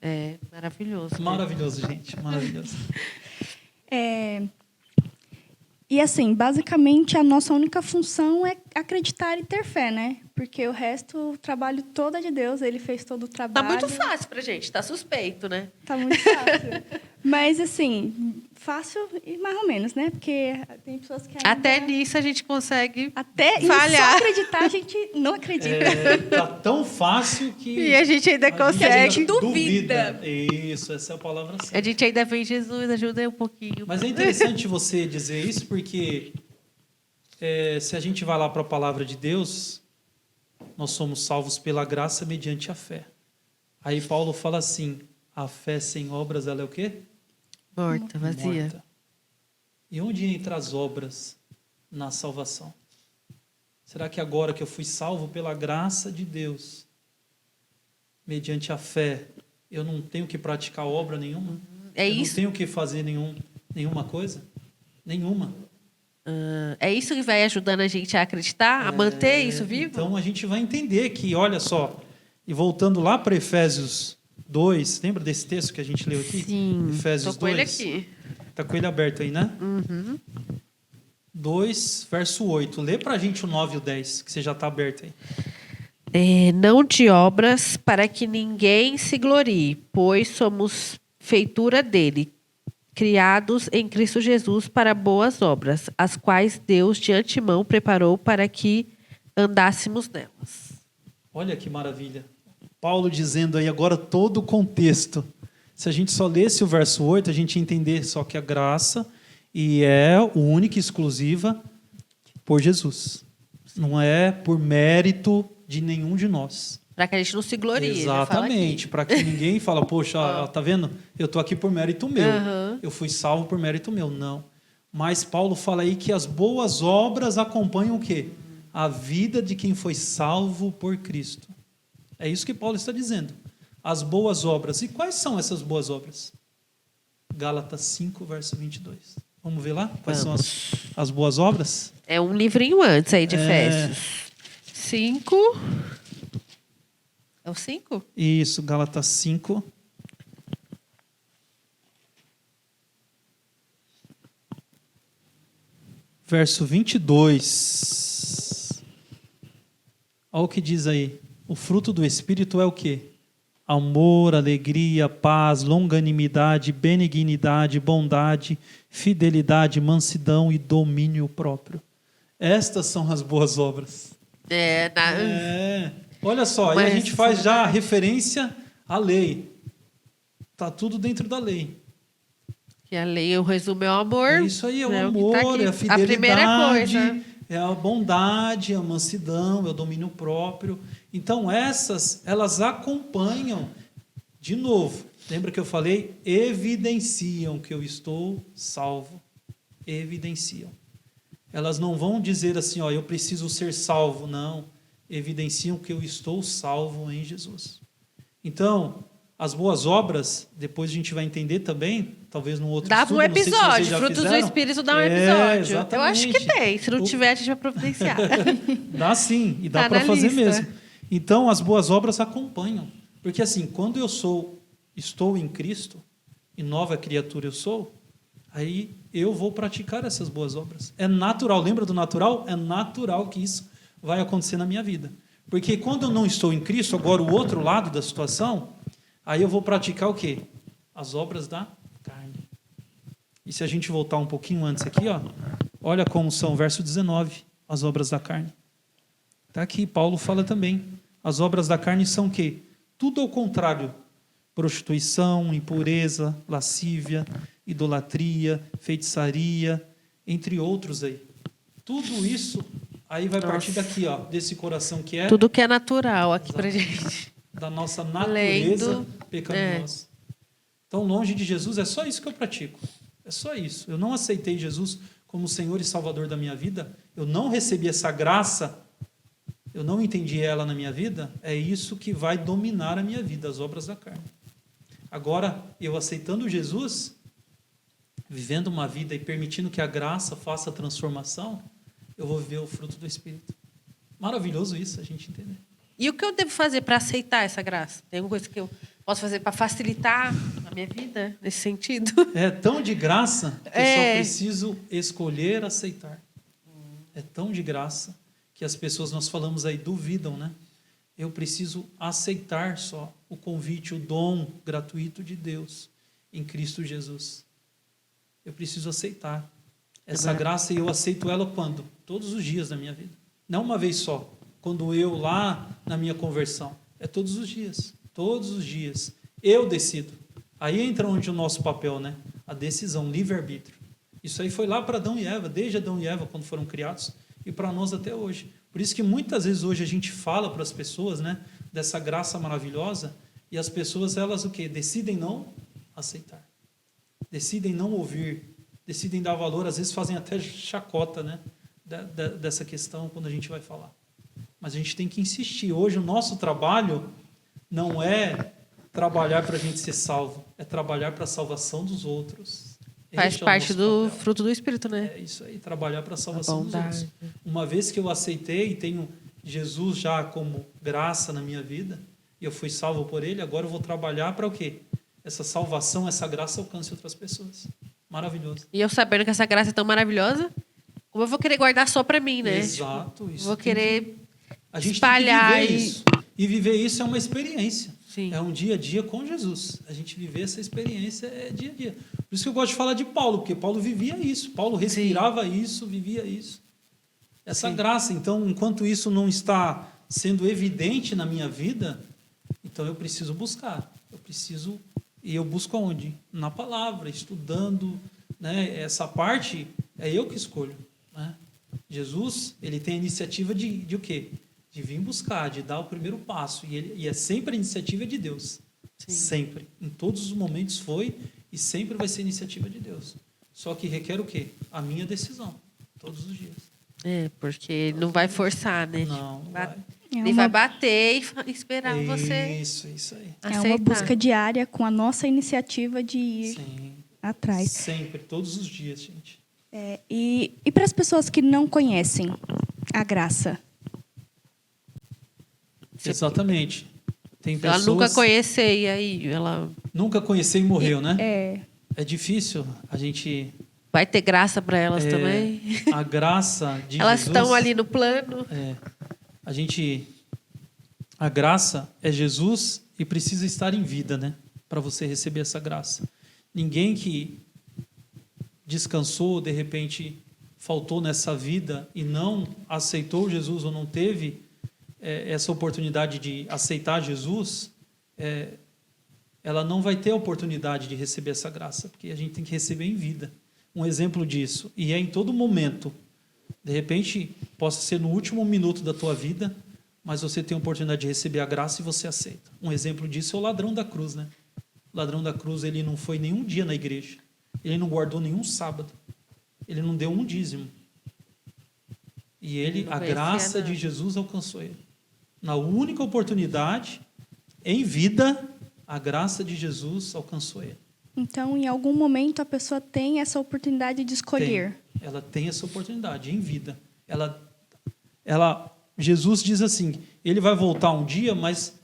É maravilhoso. né? Maravilhoso, gente. Maravilhoso. E assim, basicamente, a nossa única função é acreditar e ter fé, né? Porque o resto, o trabalho todo é de Deus, ele fez todo o Tá trabalho. muito fácil pra gente, tá suspeito, né? Tá muito fácil. Mas, assim, fácil e mais ou menos, né? Porque tem pessoas que ainda... Até nisso a gente consegue Até em falhar. só acreditar, a gente não acredita. Tá tão fácil que E a gente ainda consegue. gente duvida. Isso, essa é a palavra certa. A gente ainda vem, Jesus, ajuda aí um pouquinho. Mas é interessante você dizer isso porque se a gente vai lá para a palavra de Deus, nós somos salvos pela graça mediante a fé. Aí Paulo fala assim, a fé sem obras, ela é o quê? Morta, vazia. Morta. E onde entra as obras na salvação? Será que agora que eu fui salvo pela graça de Deus, mediante a fé, eu não tenho que praticar obra nenhuma? É eu isso? não tenho que fazer nenhuma coisa? Nenhuma. É isso que vai ajudando a gente a acreditar, a manter isso vivo? Então a gente vai entender que, olha só, e voltando lá para Efésios 2, lembra desse texto que a gente leu aqui? Sim. Efésios Tô com 2. ele aqui. Está com ele aberto aí, né? 2, verso 8. Lê para a gente o 9 e o 10, que você já está aberto aí. Não de obras, para que ninguém se glorie, pois somos feitura dele, criados em Cristo Jesus para boas obras, as quais Deus de antemão preparou para que andássemos nelas. Olha que maravilha. Paulo dizendo aí agora todo o contexto. Se a gente só lesse o verso 8, a gente ia entender só que a graça e é única e exclusiva por Jesus. Não é por mérito de nenhum de nós. Para que a gente não se glorie. Exatamente. Para que ninguém fale, poxa, tá vendo? Eu estou aqui por mérito meu. Eu fui salvo por mérito meu. Não. Mas Paulo fala aí que as boas obras acompanham o quê? A vida de quem foi salvo por Cristo. É isso que Paulo está dizendo. As boas obras. E quais são essas boas obras? Gálatas 5, verso 22. Vamos ver lá? Quais são as boas obras? É um livrinho antes aí de Efésios. 5. É o 5? Isso, Gálatas 5. Verso 22. Olha o que diz aí. O fruto do Espírito é o quê? Amor, alegria, paz, longanimidade, benignidade, bondade, fidelidade, mansidão e domínio próprio. Estas são as boas obras. Olha só, aí a gente faz já referência à lei. Está tudo dentro da lei. Que a lei, o resumo é o amor. É isso aí, é o que amor, tá aqui. é a fidelidade, A primeira coisa. é a bondade, a mansidão, é o domínio próprio. Então, elas acompanham, de novo, lembra que eu falei? Evidenciam que eu estou salvo. Evidenciam. elas não vão dizer assim, ó, eu preciso ser salvo. Não, evidenciam que eu estou salvo em Jesus. Então, as boas obras, depois a gente vai entender também, talvez num outro Dá estudo, um não sei se vocês episódio, já Frutos do fizeram. Espírito dá um episódio. Exatamente. Eu acho que tem, se não tiver a gente vai providenciar. Dá sim, e dá Tá para na fazer lista. mesmo. Então, as boas obras acompanham. Porque assim, quando eu estou em Cristo, e nova criatura eu sou, aí eu vou praticar essas boas obras. É natural, lembra do natural? É natural que isso vai acontecer na minha vida. Porque quando eu não estou em Cristo, agora o outro lado da situação, aí eu vou praticar o quê? As obras da carne. E se a gente voltar um pouquinho antes aqui, ó, olha como são, verso 19, as obras da carne. Está aqui, Paulo fala também. As obras da carne são o quê? Tudo ao contrário. Prostituição, impureza, lascívia, idolatria, feitiçaria, entre outros aí. Tudo isso aí vai partir daqui, ó, desse coração que é Tudo que é natural aqui pra gente. da nossa natureza Lendo, pecaminosa. Então, longe de Jesus, é só isso que eu pratico. É só isso. Eu não aceitei Jesus como Senhor e Salvador da minha vida. Eu não recebi essa graça. Eu não entendi ela na minha vida. É isso que vai dominar a minha vida, as obras da carne. Agora, eu aceitando Jesus, vivendo uma vida e permitindo que a graça faça a transformação, eu vou viver o fruto do Espírito. Maravilhoso isso, a gente entender. E o que eu devo fazer para aceitar essa graça? Tem alguma coisa que eu posso fazer para facilitar a minha vida nesse sentido? É tão de graça que eu só preciso escolher aceitar. É tão de graça que as pessoas, nós falamos aí, duvidam, né? Eu preciso aceitar só o convite, o dom gratuito de Deus em Cristo Jesus. Eu preciso aceitar essa graça e eu aceito ela quando? Todos os dias da minha vida. Não uma vez só. Quando eu lá na minha conversão. É todos os dias. Todos os dias. Eu decido. Aí entra onde o nosso papel, né? A decisão, livre-arbítrio. Isso aí foi lá para Adão e Eva, desde Adão e Eva, quando foram criados, e para nós até hoje. Por isso que muitas vezes hoje a gente fala para as pessoas, né, dessa graça maravilhosa, e as pessoas, elas o quê? Decidem não aceitar. Decidem não ouvir, decidem dar valor, às vezes fazem até chacota, né, dessa questão quando a gente vai falar. Mas a gente tem que insistir. Hoje o nosso trabalho não é trabalhar para a gente ser salvo, é trabalhar para a salvação dos outros. Faz Este é o parte nosso do papel. fruto do Espírito, né? É isso aí, trabalhar para a salvação dos bondade. outros. Uma vez que eu aceitei e tenho Jesus já como graça na minha vida, e eu fui salvo por Ele, agora eu vou trabalhar para o quê? Essa salvação, essa graça alcance outras pessoas. Maravilhoso. E eu sabendo que essa graça é tão maravilhosa, como eu vou querer guardar só para mim, né? Exato. Isso Vou tem querer a gente espalhar tem que viver e- isso. E viver isso é uma experiência. Sim. É um dia a dia com Jesus. A gente viver essa experiência é dia a dia. Por isso que eu gosto de falar de Paulo, porque Paulo vivia isso. Paulo respirava isso, vivia isso. Essa graça. Então, enquanto isso não está sendo evidente na minha vida, então eu preciso buscar. E eu busco aonde? Na palavra, estudando, né? Essa parte é eu que escolho, né? Jesus, ele tem a iniciativa de o quê? De vir buscar, de dar o primeiro passo. E é sempre a iniciativa de Deus. Sim. Sempre. Em todos os momentos foi e sempre vai ser iniciativa de Deus. Só que requer o quê? A minha decisão. Todos os dias. É, porque ele não vai forçar, né? Não vai. Ele vai bater e esperar você Isso aí. É aceitar. uma busca diária com a nossa iniciativa de ir Sim. atrás. Sempre, todos os dias, gente. E para as pessoas que não conhecem a graça? Exatamente. Tem Ela pessoas... nunca conheceu, e aí ela Nunca conheceu e morreu, né? É, É difícil a gente... vai ter graça para elas também. A graça de Elas Jesus... estão ali no plano. A graça é Jesus e precisa estar em vida, né? Para você receber essa graça. Ninguém que descansou, de repente faltou nessa vida e não aceitou Jesus ou não teve essa oportunidade de aceitar Jesus, ela não vai ter a oportunidade de receber essa graça, porque a gente tem que receber em vida. Um exemplo disso, e é em todo momento. De repente, possa ser no último minuto da tua vida, mas você tem a oportunidade de receber a graça e você aceita. Um exemplo disso é o ladrão da cruz, né? O ladrão da cruz, ele não foi nenhum dia na igreja. Ele não guardou nenhum sábado. Ele não deu um dízimo. E ele, a conhecia graça nada. de Jesus alcançou ele. Na única oportunidade, em vida, a graça de Jesus alcançou ele. Então, em algum momento, a pessoa tem essa oportunidade de escolher. Ela tem essa oportunidade em vida. Jesus diz assim, ele vai voltar um dia, mas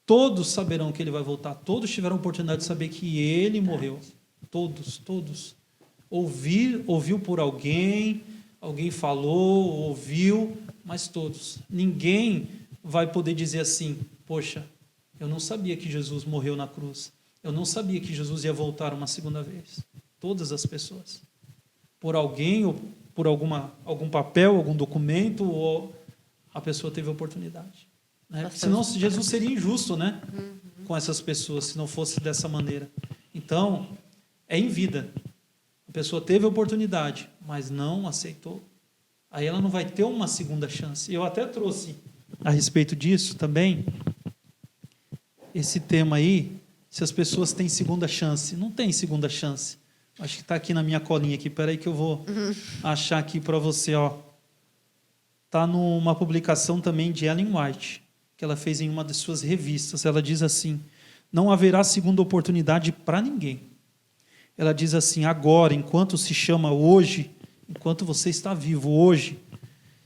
todos saberão que ele vai voltar. Todos tiveram a oportunidade de saber que ele morreu. Todos. Ouviu por alguém falou, ouviu, mas todos. Ninguém vai poder dizer assim, poxa, eu não sabia que Jesus morreu na cruz. Eu não sabia que Jesus ia voltar uma segunda vez. Todas as pessoas. Por alguém, ou por algum papel, algum documento, ou a pessoa teve a oportunidade. Né? Senão Jesus seria injusto, né? Com essas pessoas, se não fosse dessa maneira. Então, é em vida. A pessoa teve a oportunidade, mas não aceitou. Aí ela não vai ter uma segunda chance. Eu até trouxe a respeito disso também, esse tema aí, se as pessoas têm segunda chance. Não tem segunda chance. Acho que está aqui na minha colinha aqui. Espera aí que eu vou achar aqui para você. Está numa publicação também de Ellen White, que ela fez em uma de suas revistas. Ela diz assim, não haverá segunda oportunidade para ninguém. Ela diz assim, agora, enquanto se chama hoje, enquanto você está vivo hoje,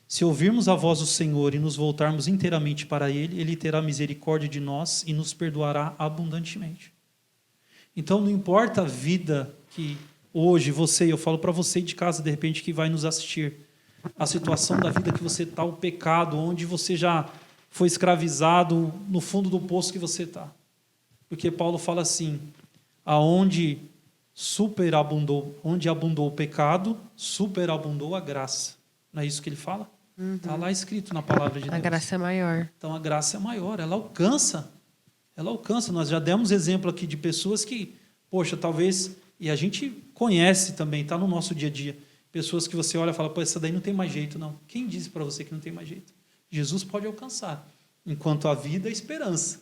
se ouvirmos a voz do Senhor e nos voltarmos inteiramente para Ele, Ele terá misericórdia de nós e nos perdoará abundantemente. Então, não importa a vida que hoje você, eu falo para você de casa, de repente, que vai nos assistir, a situação da vida que você está, o pecado, onde você já foi escravizado, no fundo do poço que você está. Porque Paulo fala assim, onde abundou o pecado, superabundou a graça. Não é isso que ele fala? Está lá escrito na palavra de Deus. A graça é maior. Então, a graça é maior, ela alcança. Nós já demos exemplo aqui de pessoas que, poxa, talvez, e a gente conhece também, está no nosso dia a dia, pessoas que você olha e fala, pô, essa daí não tem mais jeito, não. Quem disse para você que não tem mais jeito? Jesus pode alcançar. Enquanto a vida é esperança.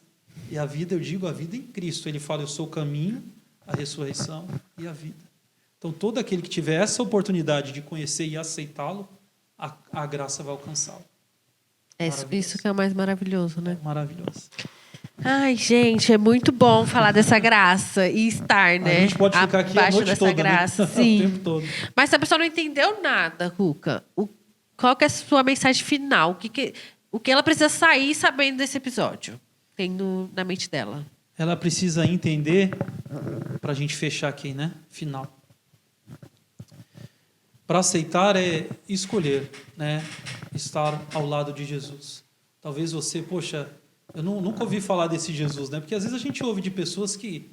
E a vida, eu digo, a vida em Cristo. Ele fala, eu sou o caminho, a ressurreição e a vida. Então, todo aquele que tiver essa oportunidade de conhecer e aceitá-lo, a graça vai alcançá-lo. É isso que é o mais maravilhoso, né? Maravilhoso. Ai, gente, é muito bom falar dessa graça e estar, né? A gente pode ficar aqui a noite dessa toda, graça, né? sim. O tempo todo. Mas se a pessoa não entendeu nada, Ruka, qual que é a sua mensagem final? O que ela precisa sair sabendo desse episódio? Tendo na mente dela. Ela precisa entender, para a gente fechar aqui, né? Final. Para aceitar é escolher, né? Estar ao lado de Jesus. Talvez você, poxa, eu nunca ouvi falar desse Jesus, né? Porque às vezes a gente ouve de pessoas que,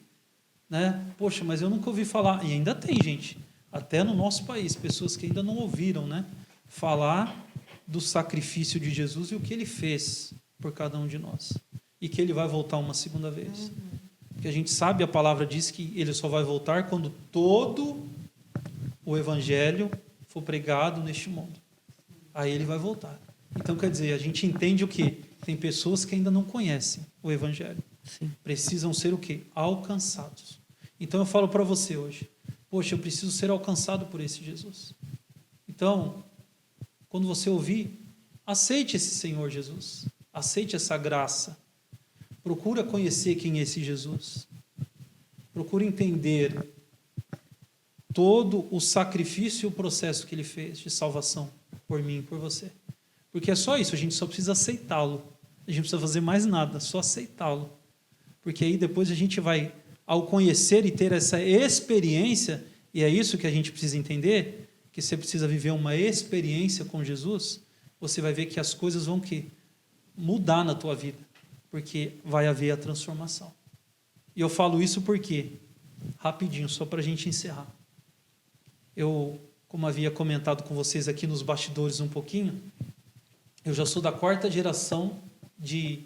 né? Poxa, mas eu nunca ouvi falar. E ainda tem, gente, até no nosso país, pessoas que ainda não ouviram, né? Falar do sacrifício de Jesus e o que ele fez por cada um de nós. E que ele vai voltar uma segunda vez. Porque a gente sabe, a palavra diz que ele só vai voltar quando todo o evangelho for pregado neste mundo. Aí ele vai voltar. Então, quer dizer, a gente entende o quê? Tem pessoas que ainda não conhecem o evangelho. Sim. Precisam ser o quê? Alcançados. Então, eu falo para você hoje, poxa, eu preciso ser alcançado por esse Jesus. Então, quando você ouvir, aceite esse Senhor Jesus. Aceite essa graça. Procura conhecer quem é esse Jesus. Procura entender todo o sacrifício e o processo que ele fez de salvação por mim e por você. Porque é só isso, a gente só precisa aceitá-lo. A gente não precisa fazer mais nada, só aceitá-lo. Porque aí depois a gente vai, ao conhecer e ter essa experiência, e é isso que a gente precisa entender, que você precisa viver uma experiência com Jesus, você vai ver que as coisas vão mudar na tua vida, porque vai haver a transformação. E eu falo isso porque, rapidinho, só para a gente encerrar. Eu, como havia comentado com vocês aqui nos bastidores um pouquinho, eu já sou da 4ª geração de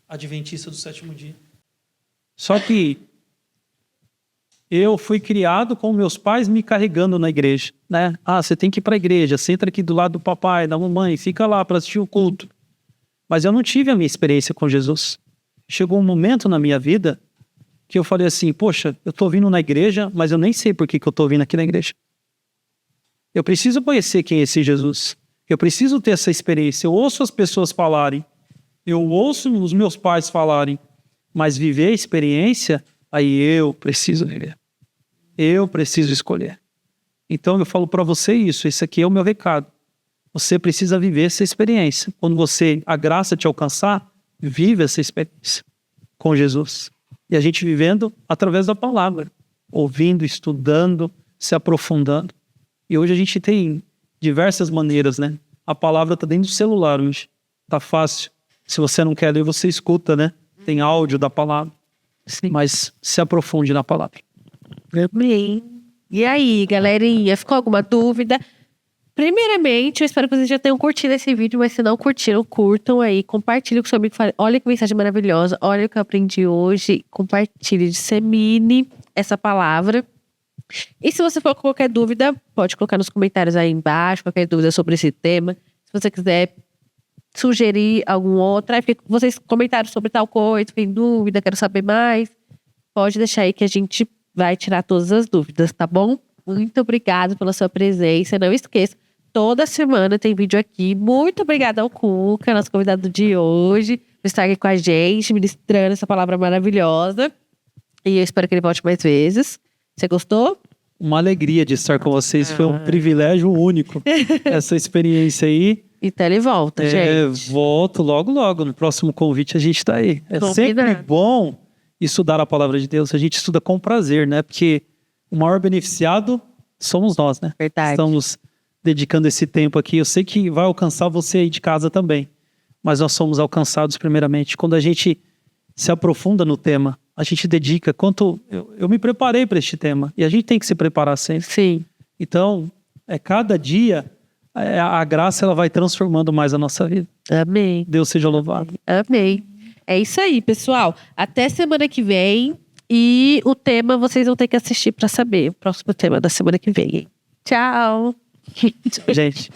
adventista do 7º dia. Só que eu fui criado com meus pais me carregando na igreja, né? Você tem que ir para a igreja, senta aqui do lado do papai, da mamãe, fica lá para assistir o culto. Mas eu não tive a minha experiência com Jesus. Chegou um momento na minha vida que eu falei assim, poxa, eu estou vindo na igreja, mas eu nem sei por que eu estou vindo aqui na igreja. Eu preciso conhecer quem é esse Jesus. Eu preciso ter essa experiência. Eu ouço as pessoas falarem, eu ouço os meus pais falarem, mas viver a experiência, aí eu preciso viver. Eu preciso escolher. Então eu falo para você isso, esse aqui é o meu recado. Você precisa viver essa experiência. Quando a graça te alcançar, vive essa experiência com Jesus. E a gente vivendo através da palavra, ouvindo, estudando, se aprofundando. E hoje a gente tem diversas maneiras, né? A palavra está dentro do celular hoje. Tá fácil. Se você não quer ler, você escuta, né? Tem áudio da palavra. Sim. Mas se aprofunde na palavra. Amém. E aí, galerinha, ficou alguma dúvida? Primeiramente, eu espero que vocês já tenham curtido esse vídeo, mas se não curtiram, curtam aí, compartilhem com seu amigo, falem, olha que mensagem maravilhosa, olha o que eu aprendi hoje, compartilhe, dissemine essa palavra. E se você for com qualquer dúvida, pode colocar nos comentários aí embaixo, qualquer dúvida sobre esse tema. Se você quiser sugerir algum outro, vocês comentaram sobre tal coisa, tem dúvida, quero saber mais, pode deixar aí que a gente vai tirar todas as dúvidas, tá bom? Muito obrigada pela sua presença. Não esqueça, toda semana tem vídeo aqui. Muito obrigada ao Cuca, nosso convidado de hoje, por estar aqui com a gente, ministrando essa palavra maravilhosa. E eu espero que ele volte mais vezes. Você gostou? Uma alegria de estar com vocês. Foi um privilégio único. Essa experiência aí. Então ele volta, gente. Volto logo, logo. No próximo convite a gente tá aí. É sempre bom estudar a palavra de Deus. A gente estuda com prazer, né? Porque o maior beneficiado somos nós, né? Verdade. Estamos dedicando esse tempo aqui. Eu sei que vai alcançar você aí de casa também. Mas nós somos alcançados primeiramente quando a gente se aprofunda no tema. A gente dedica. Eu me preparei para este tema. E a gente tem que se preparar sempre. Sim. Então, cada dia, a graça ela vai transformando mais a nossa vida. Amém. Deus seja louvado. Amém. É isso aí, pessoal. Até semana que vem. E o tema vocês vão ter que assistir para saber. O próximo tema da semana que vem, hein? Tchau. Gente.